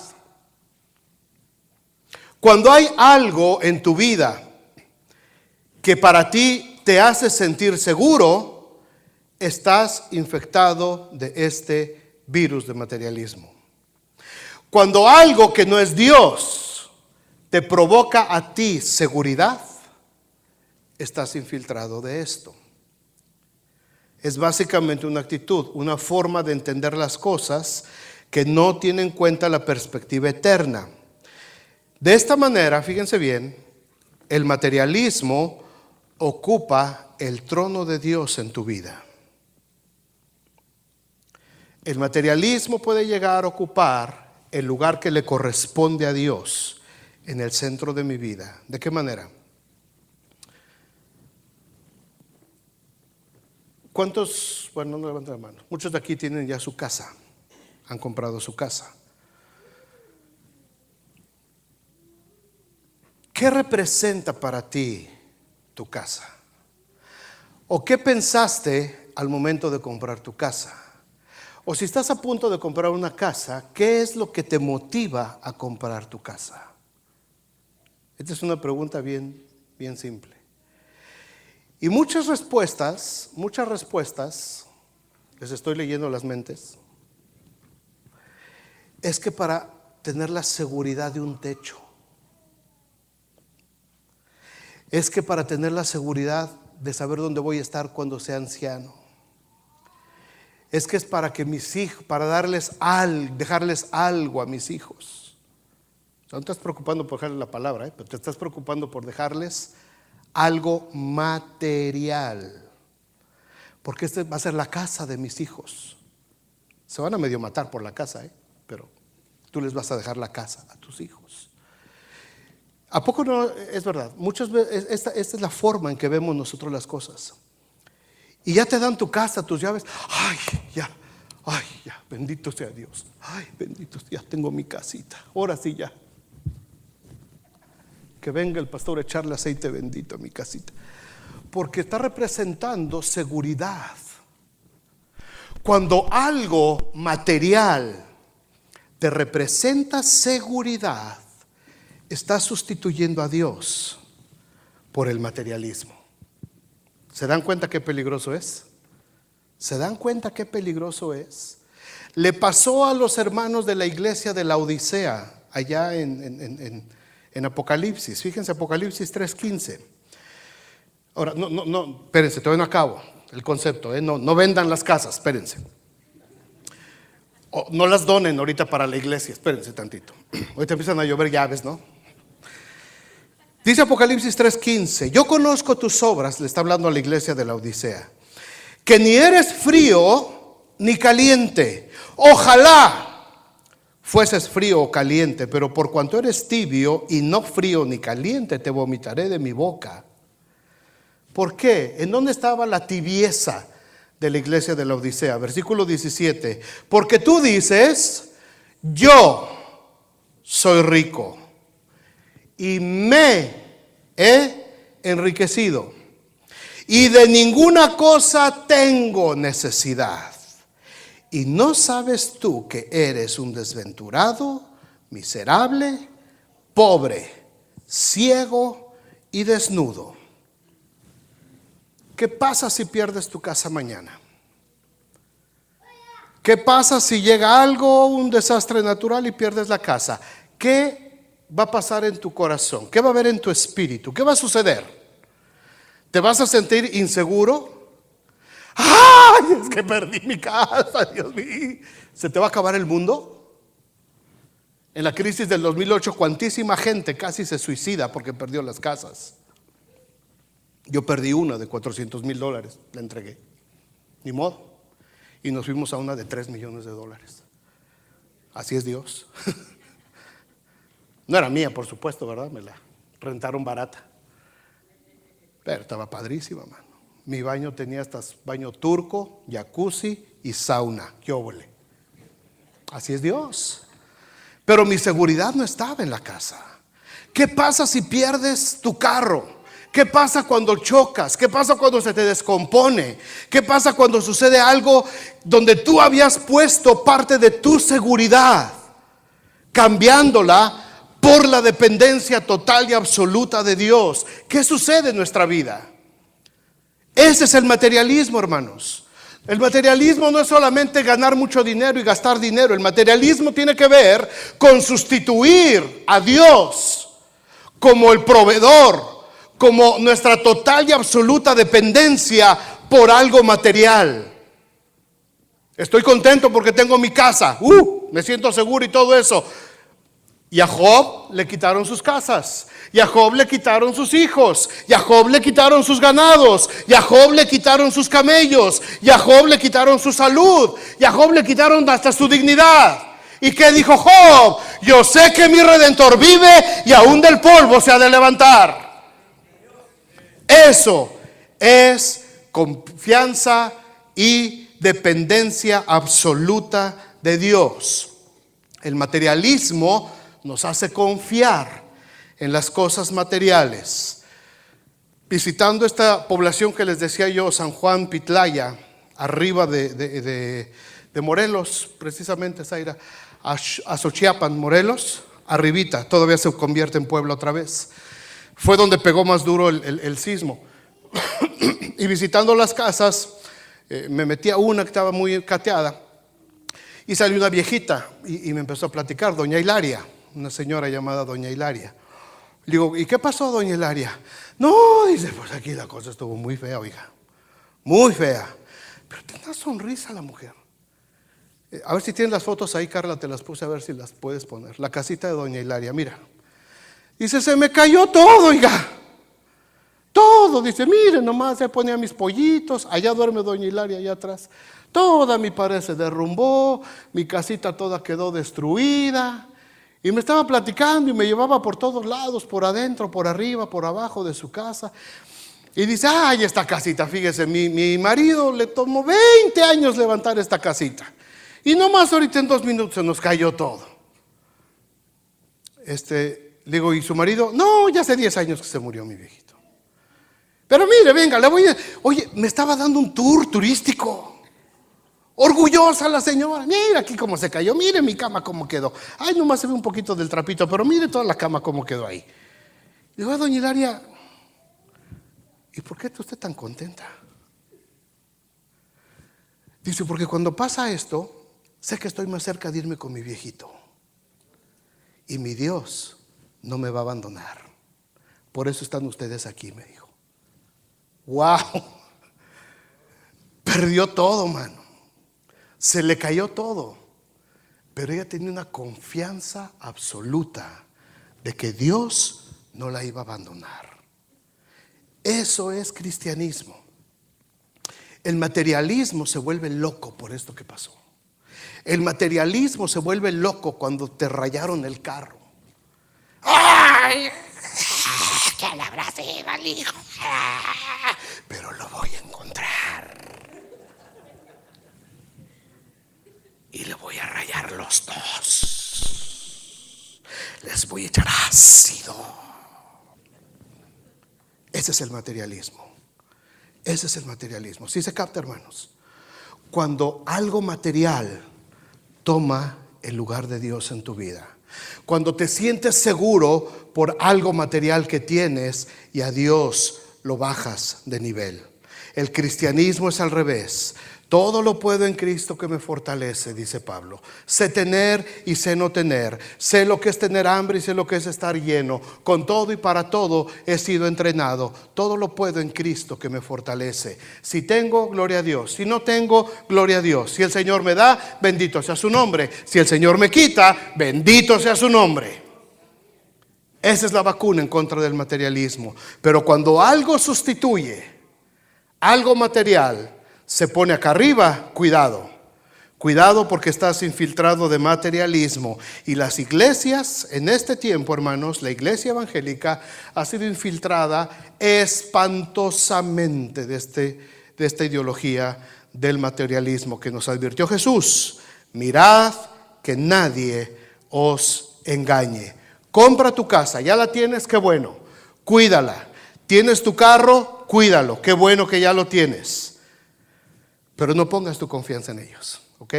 Cuando hay algo en tu vida que para ti te hace sentir seguro, estás infectado de este virus de materialismo. Cuando algo que no es Dios te provoca a ti seguridad, estás infiltrado de esto. Es básicamente una actitud, una forma de entender las cosas que no tiene en cuenta la perspectiva eterna. De esta manera, fíjense bien, el materialismo ocupa el trono de Dios en tu vida. El materialismo puede llegar a ocupar el lugar que le corresponde a Dios en el centro de mi vida. ¿De qué manera? ¿Cuántos? Bueno, no levanten la mano. Muchos de aquí tienen ya su casa, han comprado su casa. ¿Qué representa para ti tu casa? ¿O qué pensaste al momento de comprar tu casa? O si estás a punto de comprar una casa, ¿qué es lo que te motiva a comprar tu casa? Esta es una pregunta bien simple. Y muchas respuestas, les estoy leyendo las mentes, es que para tener la seguridad de un techo, es que para tener la seguridad de saber dónde voy a estar cuando sea anciano, es que es para que mis hijos, para dejarles algo a mis hijos. No te estás preocupando por dejarles la palabra, pero te estás preocupando por dejarles algo material, porque esta va a ser la casa de mis hijos. Se van a medio matar por la casa, pero tú les vas a dejar la casa a tus hijos. ¿A poco no es verdad? Muchas veces esta es la forma en que vemos nosotros las cosas. Y ya te dan tu casa, tus llaves. Ay, ya, bendito sea Dios. Ay, bendito, ya tengo mi casita. Ahora sí ya. Que venga el pastor a echarle aceite bendito a mi casita. Porque está representando seguridad. Cuando algo material te representa seguridad, está sustituyendo a Dios por el materialismo. ¿Se dan cuenta qué peligroso es? ¿Se dan cuenta qué peligroso es? Le pasó a los hermanos de la iglesia de la Odisea, allá en Apocalipsis. Fíjense, Apocalipsis 3:15. Ahora, no, espérense, todavía no acabo el concepto, no vendan las casas, espérense. O no las donen ahorita para la iglesia, espérense tantito. Ahorita empiezan a llover llaves, ¿no? Dice Apocalipsis 3:15, yo conozco tus obras, le está hablando a la iglesia de la Odisea, que ni eres frío ni caliente. Ojalá fueses frío o caliente, pero por cuanto eres tibio y no frío ni caliente, te vomitaré de mi boca. ¿Por qué? ¿En dónde estaba la tibieza de la iglesia de la Odisea? Versículo 17, porque tú dices, yo soy rico y me he enriquecido y de ninguna cosa tengo necesidad. Y no sabes tú que eres un desventurado, miserable, pobre, ciego y desnudo. ¿Qué pasa si pierdes tu casa mañana? ¿Qué pasa si llega algo, un desastre natural y pierdes la casa? ¿Qué va a pasar en tu corazón? ¿Qué va a haber en tu espíritu? ¿Qué va a suceder? ¿Te vas a sentir inseguro? ¡Ay! Es que perdí mi casa, Dios mío. ¿Se te va a acabar el mundo? En la crisis del 2008, cuantísima gente casi se suicida porque perdió las casas. Yo perdí una de $400,000, la entregué. Ni modo. Y nos fuimos a una de $3 millones. Así es Dios. No era mía, por supuesto, ¿verdad? Me la rentaron barata. Pero estaba padrísima, mano. Mi baño tenía hasta baño turco, jacuzzi y sauna. ¡Qué óvole! Así es Dios. Pero mi seguridad no estaba en la casa. ¿Qué pasa si pierdes tu carro? ¿Qué pasa cuando chocas? ¿Qué pasa cuando se te descompone? ¿Qué pasa cuando sucede algo donde tú habías puesto parte de tu seguridad, cambiándola por la dependencia total y absoluta de Dios? ¿Qué sucede en nuestra vida? Ese es el materialismo, hermanos. El materialismo no es solamente ganar mucho dinero y gastar dinero. El materialismo tiene que ver con sustituir a Dios como el proveedor, como nuestra total y absoluta dependencia por algo material. Estoy contento porque tengo mi casa, me siento seguro y todo eso. Y a Job le quitaron sus casas, y a Job le quitaron sus hijos, y a Job le quitaron sus ganados, y a Job le quitaron sus camellos, y a Job le quitaron su salud, y a Job le quitaron hasta su dignidad. ¿Y qué dijo Job? Yo sé que mi Redentor vive y aún del polvo se ha de levantar. Eso es confianza y dependencia absoluta de Dios. El materialismo nos hace confiar en las cosas materiales. Visitando esta población que les decía yo, San Juan Pitlaya, arriba de Morelos, precisamente Zaira, a Xochiapan, Morelos, arribita, todavía se convierte en pueblo otra vez. Fue donde pegó más duro el sismo. Y visitando las casas, me metí a una que estaba muy cateada y salió una viejita y me empezó a platicar, doña Hilaria, una señora llamada doña Hilaria. Le digo, ¿y qué pasó, doña Hilaria? No, dice, pues aquí la cosa estuvo muy fea, oiga, muy fea. Pero tiene una sonrisa la mujer. A ver si tienes las fotos ahí, Carla, te las puse a ver si las puedes poner. La casita de doña Hilaria, mira. Dice, se me cayó todo, oiga. Todo, dice, mire nomás, se ponía mis pollitos. Allá duerme doña Hilaria, allá atrás. Toda mi pared se derrumbó, mi casita toda quedó destruida. Y me estaba platicando y me llevaba por todos lados, por adentro, por arriba, por abajo de su casa. Y dice, ay, esta casita, fíjese, mi marido le tomó 20 años levantar esta casita. Y nomás ahorita en 2 minutos se nos cayó todo. Le digo, ¿y su marido? No, ya hace 10 años que se murió mi viejito. Pero mire, venga, oye, me estaba dando un tour turístico. Orgullosa la señora, mira aquí cómo se cayó, mire mi cama cómo quedó. Ay, nomás se ve un poquito del trapito, pero mire toda la cama cómo quedó ahí. Digo, doña Hilaria, ¿y por qué está usted tan contenta? Dice, porque cuando pasa esto, sé que estoy más cerca de irme con mi viejito. Y mi Dios no me va a abandonar. Por eso están ustedes aquí, me dijo. ¡Wow! Perdió todo, mano. Se le cayó todo. Pero ella tenía una confianza absoluta de que Dios no la iba a abandonar. Eso es cristianismo. El materialismo se vuelve loco por esto que pasó. El materialismo se vuelve loco cuando te rayaron el carro. ¡Ay! ¿Qué le habrá sido al hijo? Pero lo voy a encontrar. Y le voy a rayar los dos. Les voy a echar ácido. Ese es el materialismo. Ese es el materialismo. ¿Sí se capta, hermanos? Cuando algo material toma el lugar de Dios en tu vida. Cuando te sientes seguro por algo material que tienes y a Dios lo bajas de nivel. El cristianismo es al revés. Todo lo puedo en Cristo que me fortalece, dice Pablo. Sé tener y sé no tener. Sé lo que es tener hambre y sé lo que es estar lleno. Con todo y para todo he sido entrenado. Todo lo puedo en Cristo que me fortalece. Si tengo, gloria a Dios. Si no tengo, gloria a Dios. Si el Señor me da, bendito sea su nombre. Si el Señor me quita, bendito sea su nombre. Esa es la vacuna en contra del materialismo. Pero cuando algo sustituye, algo material, se pone acá arriba, cuidado. Cuidado porque estás infiltrado de materialismo. Y las iglesias en este tiempo, hermanos, la iglesia evangélica ha sido infiltrada espantosamente de esta ideología del materialismo que nos advirtió Jesús. Mirad que nadie os engañe. Compra tu casa, ya la tienes, qué bueno, cuídala. Tienes tu carro, cuídalo, qué bueno que ya lo tienes. Pero no pongas tu confianza en ellos, ¿ok?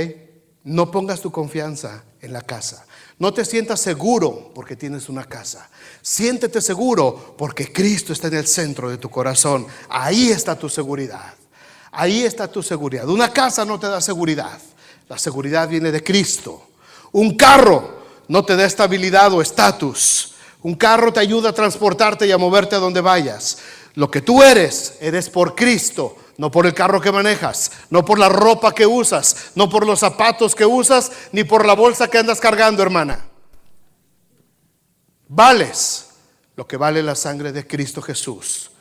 No pongas tu confianza en la casa. No te sientas seguro porque tienes una casa. Siéntete seguro porque Cristo está en el centro de tu corazón. Ahí está tu seguridad. Ahí está tu seguridad. Una casa no te da seguridad. La seguridad viene de Cristo. Un carro no te da estabilidad o estatus. Un carro te ayuda a transportarte y a moverte a donde vayas. Lo que tú eres por Cristo. No por el carro que manejas, no por la ropa que usas, no por los zapatos que usas, ni por la bolsa que andas cargando, hermana. Vales lo que vale la sangre de Cristo Jesús,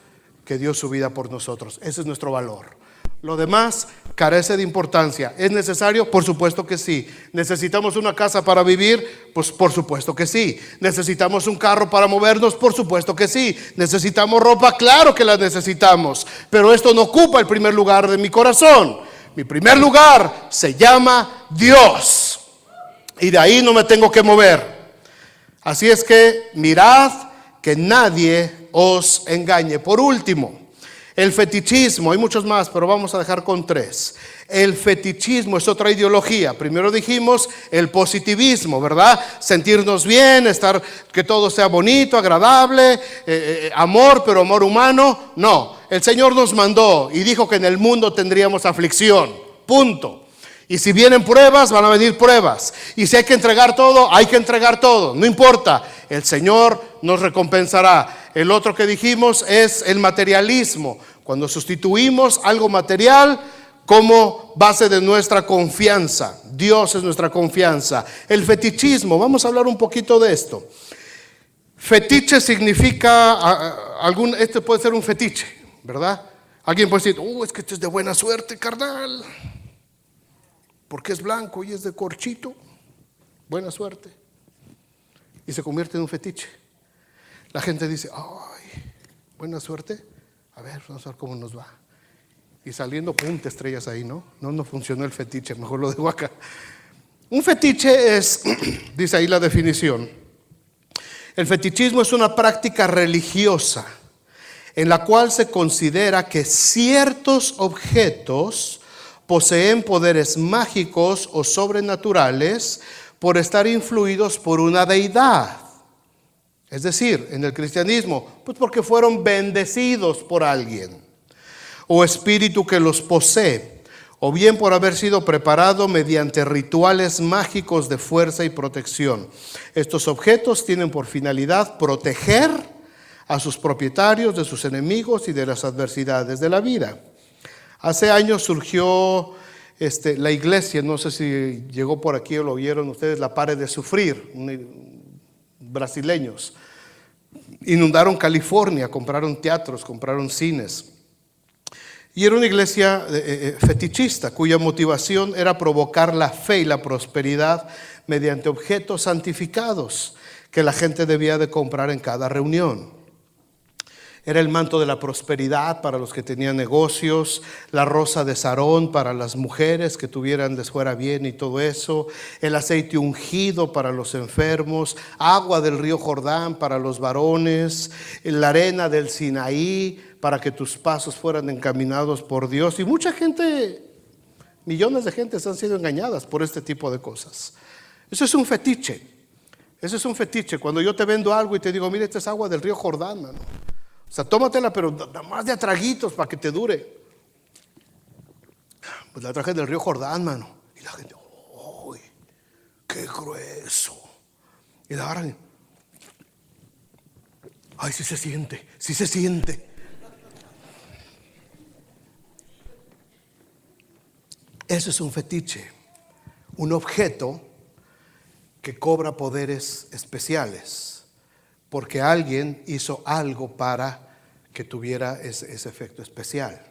que dio su vida por nosotros. Ese es nuestro valor. Lo demás carece de importancia. ¿Es necesario? Por supuesto que sí. ¿Necesitamos una casa para vivir? Pues por supuesto que sí. ¿Necesitamos un carro para movernos? Por supuesto que sí. ¿Necesitamos ropa? Claro que la necesitamos. Pero esto no ocupa el primer lugar de mi corazón. Mi primer lugar se llama Dios. Y de ahí no me tengo que mover. Así es que mirad que nadie os engañe. Por último, el fetichismo, hay muchos más, pero vamos a dejar con 3. El fetichismo es otra ideología. Primero dijimos el positivismo, ¿verdad? Sentirnos bien, que todo sea bonito, agradable, amor, pero amor humano. No, el Señor nos mandó y dijo que en el mundo tendríamos aflicción, punto. Y si vienen pruebas, van a venir pruebas. Y si hay que entregar todo, hay que entregar todo. No importa, el Señor nos recompensará. El otro que dijimos es el materialismo. Cuando sustituimos algo material como base de nuestra confianza. Dios es nuestra confianza. El fetichismo, vamos a hablar un poquito de esto. Fetiche significa, este puede ser un fetiche, ¿verdad? Alguien puede decir, es que este es de buena suerte, carnal. Porque es blanco y es de corchito. Buena suerte. y se convierte en un fetiche. La gente dice, ay, buena suerte, a ver, vamos a ver cómo nos va. Y saliendo, pum, te estrellas ahí, ¿no? No funcionó el fetiche, mejor lo dejo acá. Un fetiche es, dice ahí la definición, el fetichismo es una práctica religiosa en la cual se considera que ciertos objetos poseen poderes mágicos o sobrenaturales por estar influidos por una deidad. Es decir, en el cristianismo, pues porque fueron bendecidos por alguien, o espíritu que los posee, o bien por haber sido preparado mediante rituales mágicos de fuerza y protección. Estos objetos tienen por finalidad proteger a sus propietarios de sus enemigos y de las adversidades de la vida. Hace años surgió la iglesia, no sé si llegó por aquí o lo oyeron ustedes, la Pare de Sufrir, brasileños. Inundaron California, compraron teatros, compraron cines. Y era una iglesia fetichista cuya motivación era provocar la fe y la prosperidad mediante objetos santificados que la gente debía de comprar en cada reunión. Era el manto de la prosperidad para los que tenían negocios, la rosa de Sarón para las mujeres que les fuera bien y todo eso, el aceite ungido para los enfermos, agua del río Jordán para los varones, la arena del Sinaí para que tus pasos fueran encaminados por Dios. Y mucha gente, millones de gentes han sido engañadas por este tipo de cosas. Eso es un fetiche. Eso es un fetiche. Cuando yo te vendo algo y te digo, mira, esta es agua del río Jordán, mano. O sea, tómatela, pero nada más de a traguitos para que te dure. Pues la traje del río Jordán, mano. Y la gente, ¡uy! ¡Qué grueso! Y la agarran. ¡Ay, sí se siente! ¡Sí se siente! Eso es un fetiche. Un objeto que cobra poderes especiales. Porque alguien hizo algo para que tuviera ese efecto especial.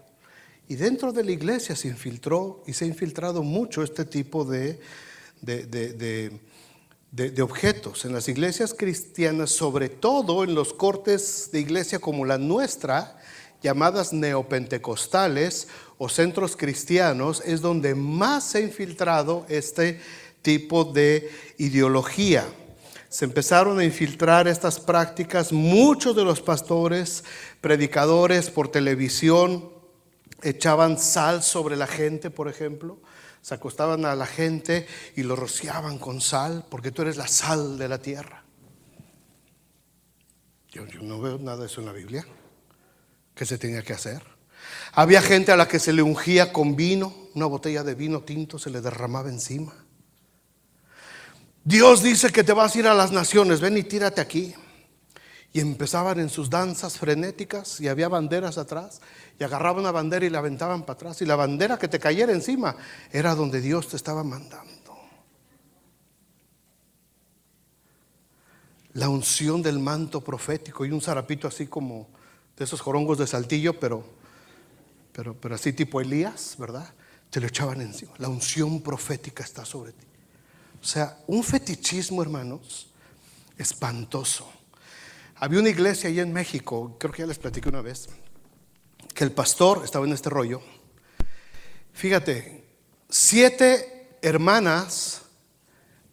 Y dentro de la iglesia se infiltró y se ha infiltrado mucho este tipo de objetos. En las iglesias cristianas, sobre todo en los cortes de iglesia como la nuestra, llamadas neopentecostales o centros cristianos, es donde más se ha infiltrado este tipo de ideología. Se empezaron a infiltrar estas prácticas. Muchos de los pastores, predicadores por televisión, echaban sal sobre la gente, por ejemplo. Se acostaban a la gente y lo rociaban con sal, porque tú eres la sal de la tierra. Yo no veo nada de eso en la Biblia. ¿Qué se tenía que hacer? Había gente a la que se le ungía con vino, una botella de vino tinto se le derramaba encima. Dios dice que te vas a ir a las naciones, ven y tírate aquí. Y empezaban en sus danzas frenéticas y había banderas atrás y agarraban una bandera y la aventaban para atrás, y la bandera que te cayera encima era donde Dios te estaba mandando. La unción del manto profético y un zarapito así como de esos jorongos de Saltillo, pero así tipo Elías, ¿verdad? Te lo echaban encima. La unción profética está sobre ti. O sea, un fetichismo, hermanos, espantoso. Había una iglesia allí en México, creo que ya les platiqué una vez, que el pastor estaba en este rollo. Fíjate, 7 hermanas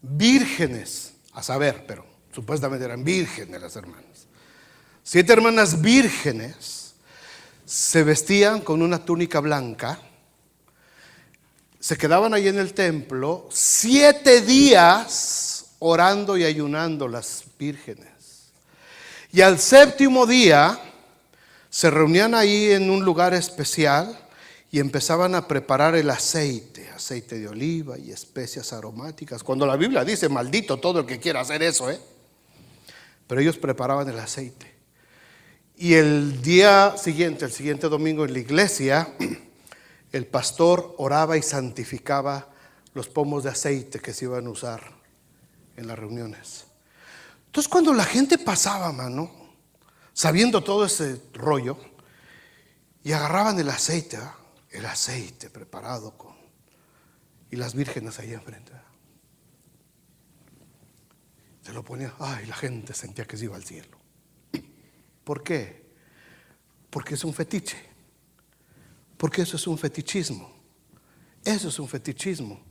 vírgenes, a saber, pero supuestamente eran vírgenes las hermanas. 7 hermanas vírgenes se vestían con una túnica blanca. Se quedaban ahí en el templo 7 días orando y ayunando las vírgenes. Y al 7º día se reunían ahí en un lugar especial y empezaban a preparar el aceite de oliva y especias aromáticas. Cuando la Biblia dice, maldito todo el que quiera hacer eso, Pero ellos preparaban el aceite. Y el día siguiente, el siguiente domingo en la iglesia, el pastor oraba y santificaba los pomos de aceite que se iban a usar en las reuniones. Entonces, cuando la gente pasaba, mano, sabiendo todo ese rollo, y agarraban el aceite preparado y las vírgenes ahí enfrente. Se lo ponía, ay, la gente sentía que se iba al cielo. ¿Por qué? Porque es un fetiche. Porque eso es un fetichismo. Eso es un fetichismo.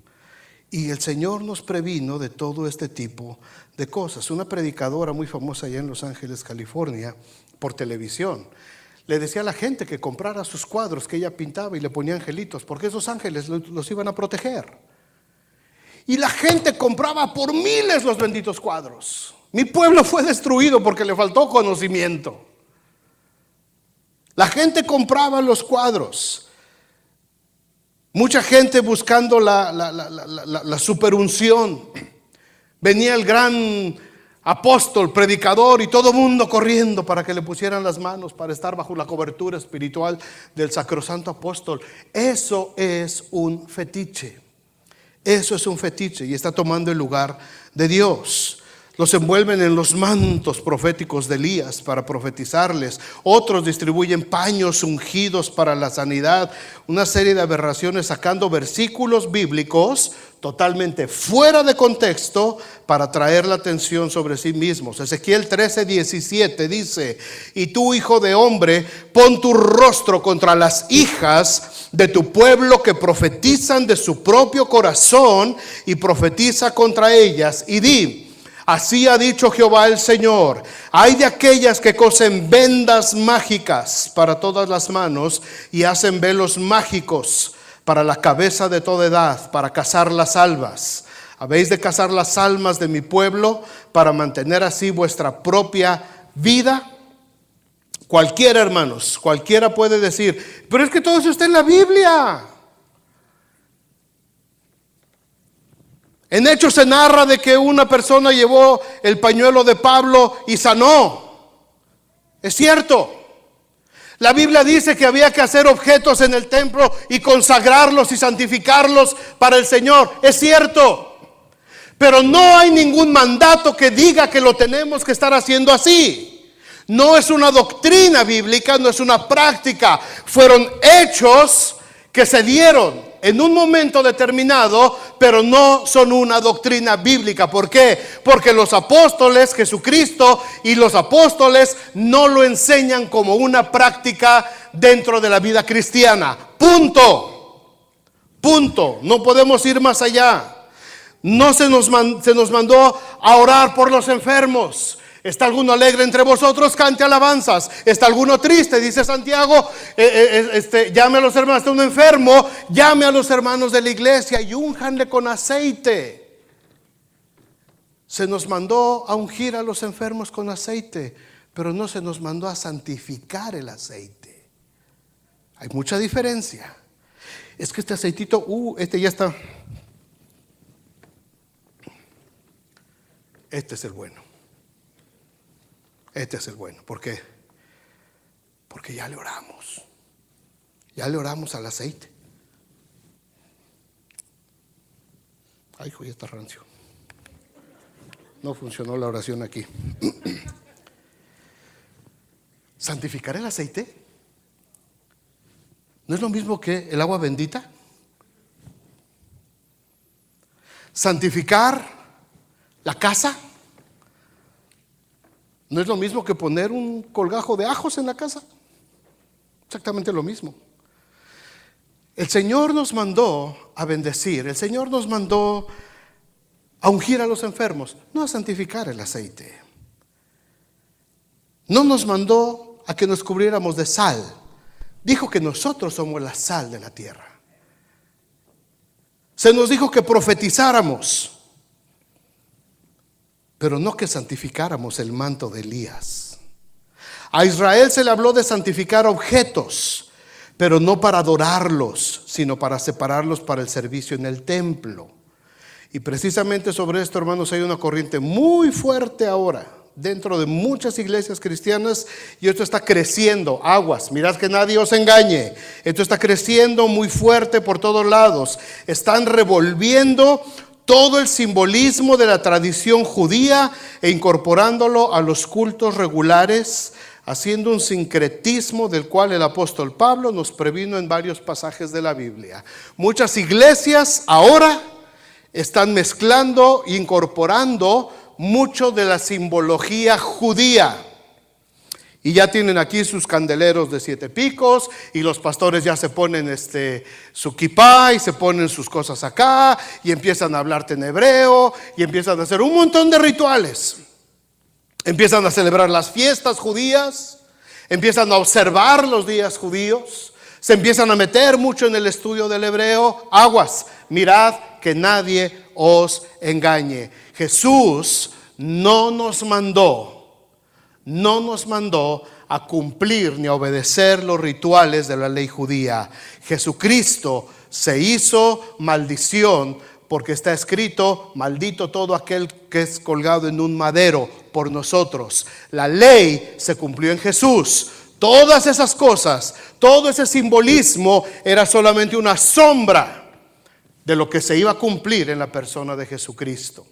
Y el Señor nos previno de todo este tipo de cosas. Una predicadora muy famosa allá en Los Ángeles, California, por televisión, le decía a la gente que comprara sus cuadros que ella pintaba y le ponía angelitos, porque esos ángeles los iban a proteger. Y la gente compraba por miles los benditos cuadros. Mi pueblo fue destruido porque le faltó conocimiento. La gente compraba los cuadros. Mucha gente buscando la superunción. Venía el gran apóstol, predicador, y todo mundo corriendo para que le pusieran las manos para estar bajo la cobertura espiritual del sacrosanto apóstol. Eso es un fetiche. Eso es un fetiche y está tomando el lugar de Dios. Los envuelven en los mantos proféticos de Elías para profetizarles. Otros distribuyen paños ungidos para la sanidad. Una serie de aberraciones sacando versículos bíblicos totalmente fuera de contexto para traer la atención sobre sí mismos. Ezequiel 13:17 dice: y tú, hijo de hombre, pon tu rostro contra las hijas de tu pueblo que profetizan de su propio corazón, y profetiza contra ellas y di: así ha dicho Jehová el Señor, hay de aquellas que cosen vendas mágicas para todas las manos y hacen velos mágicos para la cabeza de toda edad, para cazar las almas. Habéis de cazar las almas de mi pueblo para mantener así vuestra propia vida. Cualquiera, hermanos, cualquiera puede decir, pero es que todo eso está en la Biblia. En Hechos se narra de que una persona llevó el pañuelo de Pablo y sanó. Es cierto. La Biblia dice que había que hacer objetos en el templo y consagrarlos y santificarlos para el Señor. Es cierto. Pero no hay ningún mandato que diga que lo tenemos que estar haciendo así. No es una doctrina bíblica, no es una práctica. Fueron hechos que se dieron en un momento determinado, pero no son una doctrina bíblica. ¿Por qué? Porque los apóstoles, Jesucristo y los apóstoles no lo enseñan como una práctica dentro de la vida cristiana. Punto. Punto. No podemos ir más allá. No se nos mandó a orar por los enfermos. ¿Está alguno alegre entre vosotros? Cante alabanzas. ¿Está alguno triste? Dice Santiago, llame a los hermanos. ¿Está uno enfermo? Llame a los hermanos de la iglesia y únjanle con aceite. Se nos mandó a ungir a los enfermos con aceite, pero no se nos mandó a santificar el aceite. Hay mucha diferencia. Es que este aceitito, este ya está. Este es el bueno. Este es el bueno. ¿Por qué? Porque ya le oramos. Ya le oramos al aceite. Ay, hijo, ya está rancio. No funcionó la oración aquí. ¿Santificar el aceite? ¿No es lo mismo que el agua bendita? ¿Santificar la casa? ¿No es lo mismo que poner un colgajo de ajos en la casa? Exactamente lo mismo. El Señor nos mandó a bendecir. El Señor nos mandó a ungir a los enfermos, no a santificar el aceite. No nos mandó a que nos cubriéramos de sal. Dijo que nosotros somos la sal de la tierra. Se nos dijo que profetizáramos, pero no que santificáramos el manto de Elías. A Israel se le habló de santificar objetos, pero no para adorarlos, sino para separarlos para el servicio en el templo. Y precisamente sobre esto, hermanos, hay una corriente muy fuerte ahora dentro de muchas iglesias cristianas, y esto está creciendo. Aguas, mirad que nadie os engañe. Esto está creciendo muy fuerte por todos lados. Están revolviendo todo el simbolismo de la tradición judía e incorporándolo a los cultos regulares, haciendo un sincretismo del cual el apóstol Pablo nos previno en varios pasajes de la Biblia. Muchas iglesias ahora están mezclando e incorporando mucho de la simbología judía. Y ya tienen aquí sus candeleros de 7 picos, y los pastores ya se ponen su kipá y se ponen sus cosas acá, y empiezan a hablarte en hebreo, y empiezan a hacer un montón de rituales. Empiezan a celebrar las fiestas judías, empiezan a observar los días judíos, se empiezan a meter mucho en el estudio del hebreo. Aguas, mirad que nadie os engañe. Jesús no nos mandó a cumplir ni a obedecer los rituales de la ley judía. Jesucristo se hizo maldición porque está escrito: maldito todo aquel que es colgado en un madero por nosotros. La ley se cumplió en Jesús. Todas esas cosas, todo ese simbolismo era solamente una sombra de lo que se iba a cumplir en la persona de Jesucristo.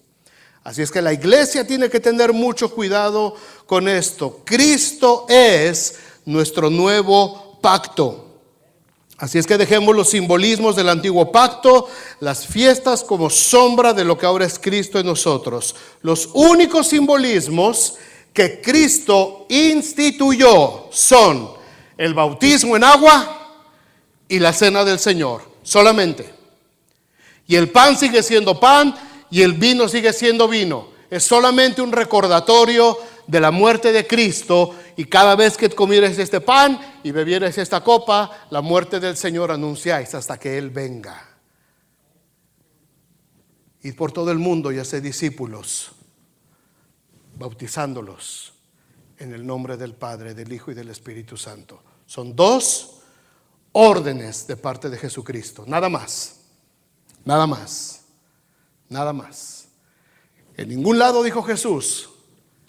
Así es que la iglesia tiene que tener mucho cuidado con esto. Cristo es nuestro nuevo pacto. Así es que dejemos los simbolismos del antiguo pacto, las fiestas, como sombra de lo que ahora es Cristo en nosotros. Los únicos simbolismos que Cristo instituyó son el bautismo en agua y la cena del Señor, solamente. Y el pan sigue siendo pan y el vino sigue siendo vino. Es solamente un recordatorio de la muerte de Cristo, y cada vez que comieres este pan y bebieres esta copa, la muerte del Señor anunciáis hasta que Él venga. Y por todo el mundo y hacer discípulos, bautizándolos en el nombre del Padre, del Hijo y del Espíritu Santo. Son 2 órdenes de parte de Jesucristo, nada más, nada más, nada más. En ningún lado dijo Jesús: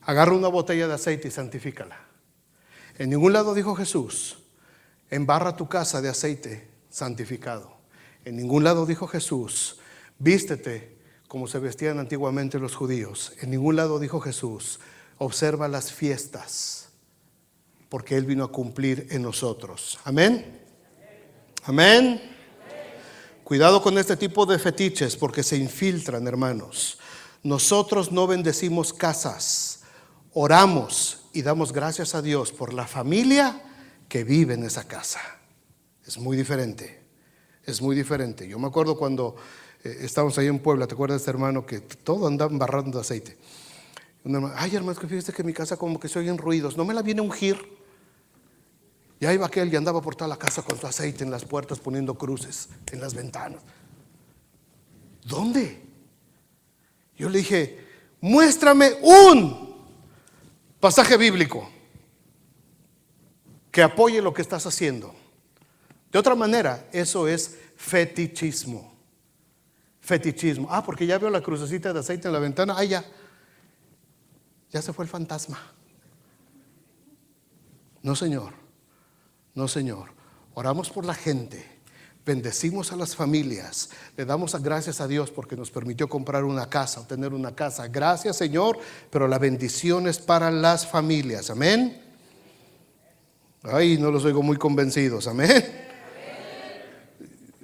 agarra una botella de aceite y santifícala. En ningún lado dijo Jesús: embarra tu casa de aceite santificado. En ningún lado dijo Jesús: vístete como se vestían antiguamente los judíos. En ningún lado dijo Jesús: observa las fiestas, porque Él vino a cumplir en nosotros. Amén. Amén. Cuidado con este tipo de fetiches, porque se infiltran, hermanos. Nosotros no bendecimos casas, oramos y damos gracias a Dios por la familia que vive en esa casa. Es muy diferente, es muy diferente. Yo me acuerdo cuando estábamos ahí en Puebla, ¿te acuerdas de este hermano que todo andaba embarrando de aceite? Un hermano: ay, hermano, que fíjate que en mi casa como que se oyen ruidos, ¿no me la viene a ungir? Y ahí va aquel y andaba por toda la casa con su aceite en las puertas, poniendo cruces en las ventanas. ¿Dónde? Yo le dije: muéstrame un pasaje bíblico que apoye lo que estás haciendo. De otra manera, eso es fetichismo. Fetichismo. Ah, porque ya veo la crucecita de aceite en la ventana. Ay, ya se fue el fantasma. No, señor. No, señor. Oramos por la gente, bendecimos a las familias, le damos gracias a Dios porque nos permitió comprar una casa o tener una casa. Gracias, Señor, pero la bendición es para las familias. Amén. Ay, no los oigo muy convencidos. Amén.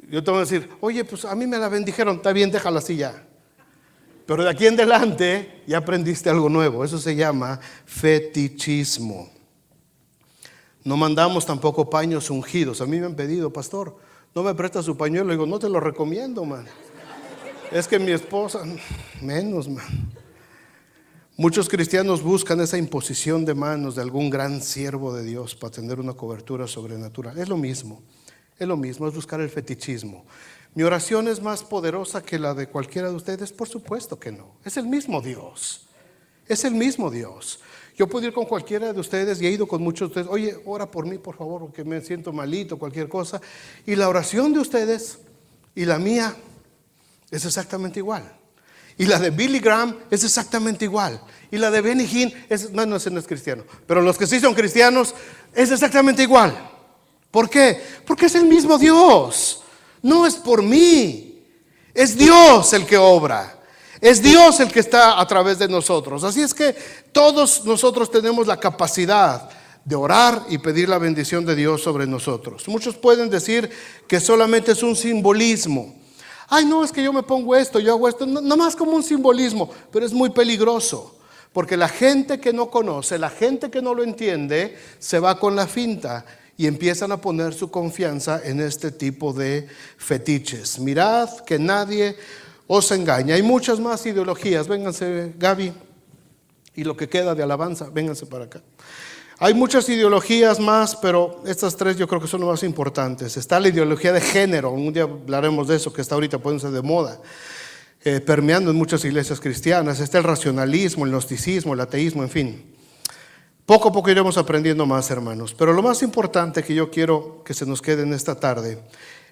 Yo te voy a decir: oye, pues a mí me la bendijeron. Está bien, déjala así ya. Pero de aquí en adelante ya aprendiste algo nuevo. Eso se llama fetichismo. No mandamos tampoco paños ungidos. A mí me han pedido: pastor, ¿no me presta su pañuelo? Le digo: no te lo recomiendo, man. Es que mi esposa, menos, man. Muchos cristianos buscan esa imposición de manos de algún gran siervo de Dios para tener una cobertura sobrenatural. Es lo mismo, es buscar el fetichismo. ¿Mi oración es más poderosa que la de cualquiera de ustedes? Por supuesto que no. Es el mismo Dios. Es el mismo Dios. Yo puedo ir con cualquiera de ustedes, y he ido con muchos de ustedes: oye, ora por mí, por favor, porque me siento malito, cualquier cosa. Y la oración de ustedes y la mía es exactamente igual. Y la de Billy Graham es exactamente igual. Y la de Benny Hinn no es cristiano, pero los que sí son cristianos es exactamente igual. ¿Por qué? Porque es el mismo Dios. No es por mí, es Dios el que obra. Es Dios el que está a través de nosotros. Así es que todos nosotros tenemos la capacidad de orar y pedir la bendición de Dios sobre nosotros. Muchos pueden decir que solamente es un simbolismo. Ay, no, es que yo me pongo esto, yo hago esto, no más como un simbolismo, pero es muy peligroso. Porque la gente que no conoce, la gente que no lo entiende, se va con la finta y empiezan a poner su confianza en este tipo de fetiches. Mirad que nadie os engaña. Hay muchas más ideologías. Vénganse, Gaby, y lo que queda de alabanza, vénganse para acá. Hay muchas ideologías más, pero estas tres yo creo que son las más importantes. Está la ideología de género, un día hablaremos de eso, que está ahorita poniéndose de moda, permeando en muchas iglesias cristianas. Está el racionalismo, el gnosticismo, el ateísmo, en fin. Poco a poco iremos aprendiendo más, hermanos. Pero lo más importante que yo quiero que se nos quede en esta tarde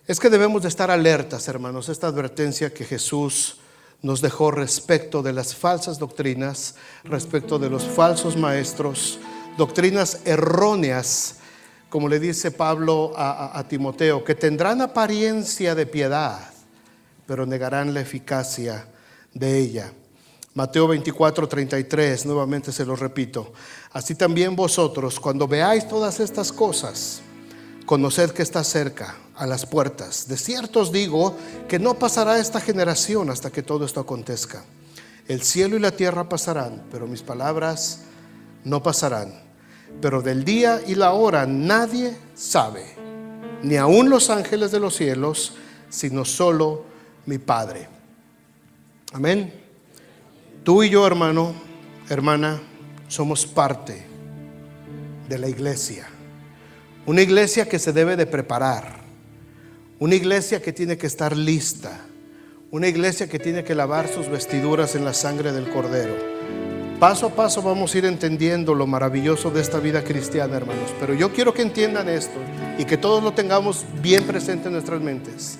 es que debemos de estar alertas, hermanos, esta advertencia que Jesús nos dejó respecto de las falsas doctrinas, respecto de los falsos maestros, doctrinas erróneas, como le dice Pablo a Timoteo, que tendrán apariencia de piedad, pero negarán la eficacia de ella. Mateo 24:33, nuevamente se lo repito. Así también vosotros, cuando veáis todas estas cosas, conoced que está cerca, a las puertas. De cierto os digo que no pasará esta generación hasta que todo esto acontezca. El cielo y la tierra pasarán, pero mis palabras no pasarán. Pero del día y la hora nadie sabe, ni aun los ángeles de los cielos, sino solo mi Padre. Amén. Tú y yo, hermano, hermana, somos parte de la iglesia. Una iglesia que se debe de preparar. Una iglesia que tiene que estar lista. Una iglesia que tiene que lavar sus vestiduras en la sangre del Cordero. Paso a paso vamos a ir entendiendo lo maravilloso de esta vida cristiana, hermanos. Pero yo quiero que entiendan esto y que todos lo tengamos bien presente en nuestras mentes.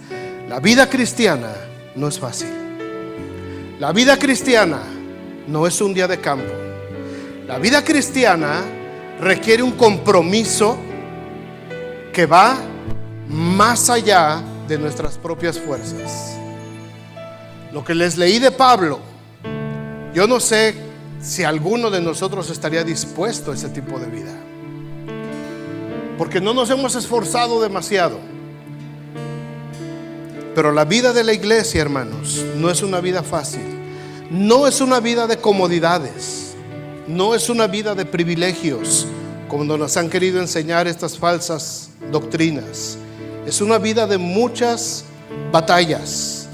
La vida cristiana no es fácil. La vida cristiana no es un día de campo. La vida cristiana requiere un compromiso que va más allá de nuestras propias fuerzas. Lo que les leí de Pablo, yo no sé si alguno de nosotros estaría dispuesto a ese tipo de vida, porque no nos hemos esforzado demasiado. Pero la vida de la iglesia, hermanos, no es una vida fácil. No es una vida de comodidades. No es una vida de privilegios, como nos han querido enseñar estas falsas doctrinas. Es una vida de muchas batallas,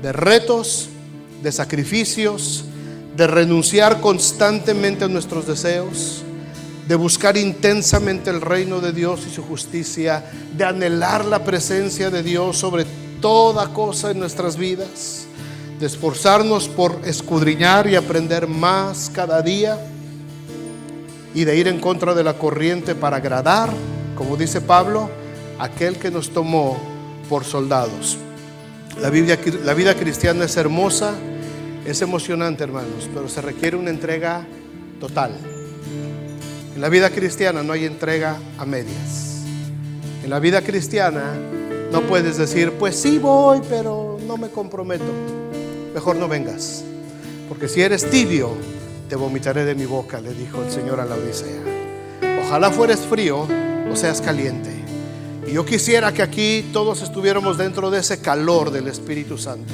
de retos, de sacrificios, de renunciar constantemente a nuestros deseos, de buscar intensamente el reino de Dios y su justicia, de anhelar la presencia de Dios sobre toda cosa en nuestras vidas, de esforzarnos por escudriñar y aprender más cada día, y de ir en contra de la corriente para agradar, como dice Pablo, aquel que nos tomó por soldados. La vida cristiana es hermosa, es emocionante, hermanos, pero se requiere una entrega total. En la vida cristiana no hay entrega a medias. En la vida cristiana no puedes decir, pues sí voy, pero no me comprometo. Mejor no vengas, porque si eres tibio, te vomitaré de mi boca, le dijo el Señor a la Odisea. Ojalá fueres frío o seas caliente. Y yo quisiera que aquí todos estuviéramos dentro de ese calor del Espíritu Santo.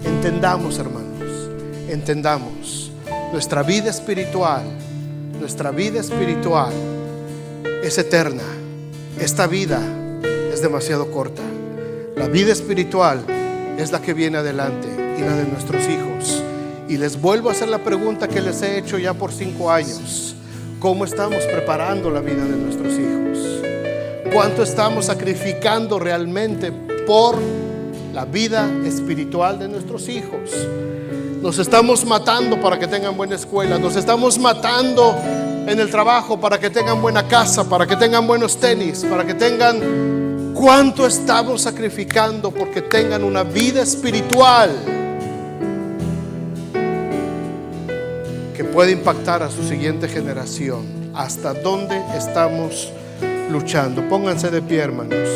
Entendamos, hermanos, entendamos, nuestra vida espiritual es eterna. Esta vida es demasiado corta. La vida espiritual es la que viene adelante, y la de nuestros hijos. Y les vuelvo a hacer la pregunta que les he hecho ya por 5 años. ¿Cómo estamos preparando la vida de nuestros hijos? ¿Cuánto estamos sacrificando realmente por la vida espiritual de nuestros hijos? Nos estamos matando para que tengan buena escuela. Nos estamos matando en el trabajo para que tengan buena casa, para que tengan buenos tenis, para que tengan... ¿Cuánto estamos sacrificando porque tengan una vida espiritual que puede impactar a su siguiente generación? ¿Hasta dónde estamos luchando? Pónganse de pie, hermanos.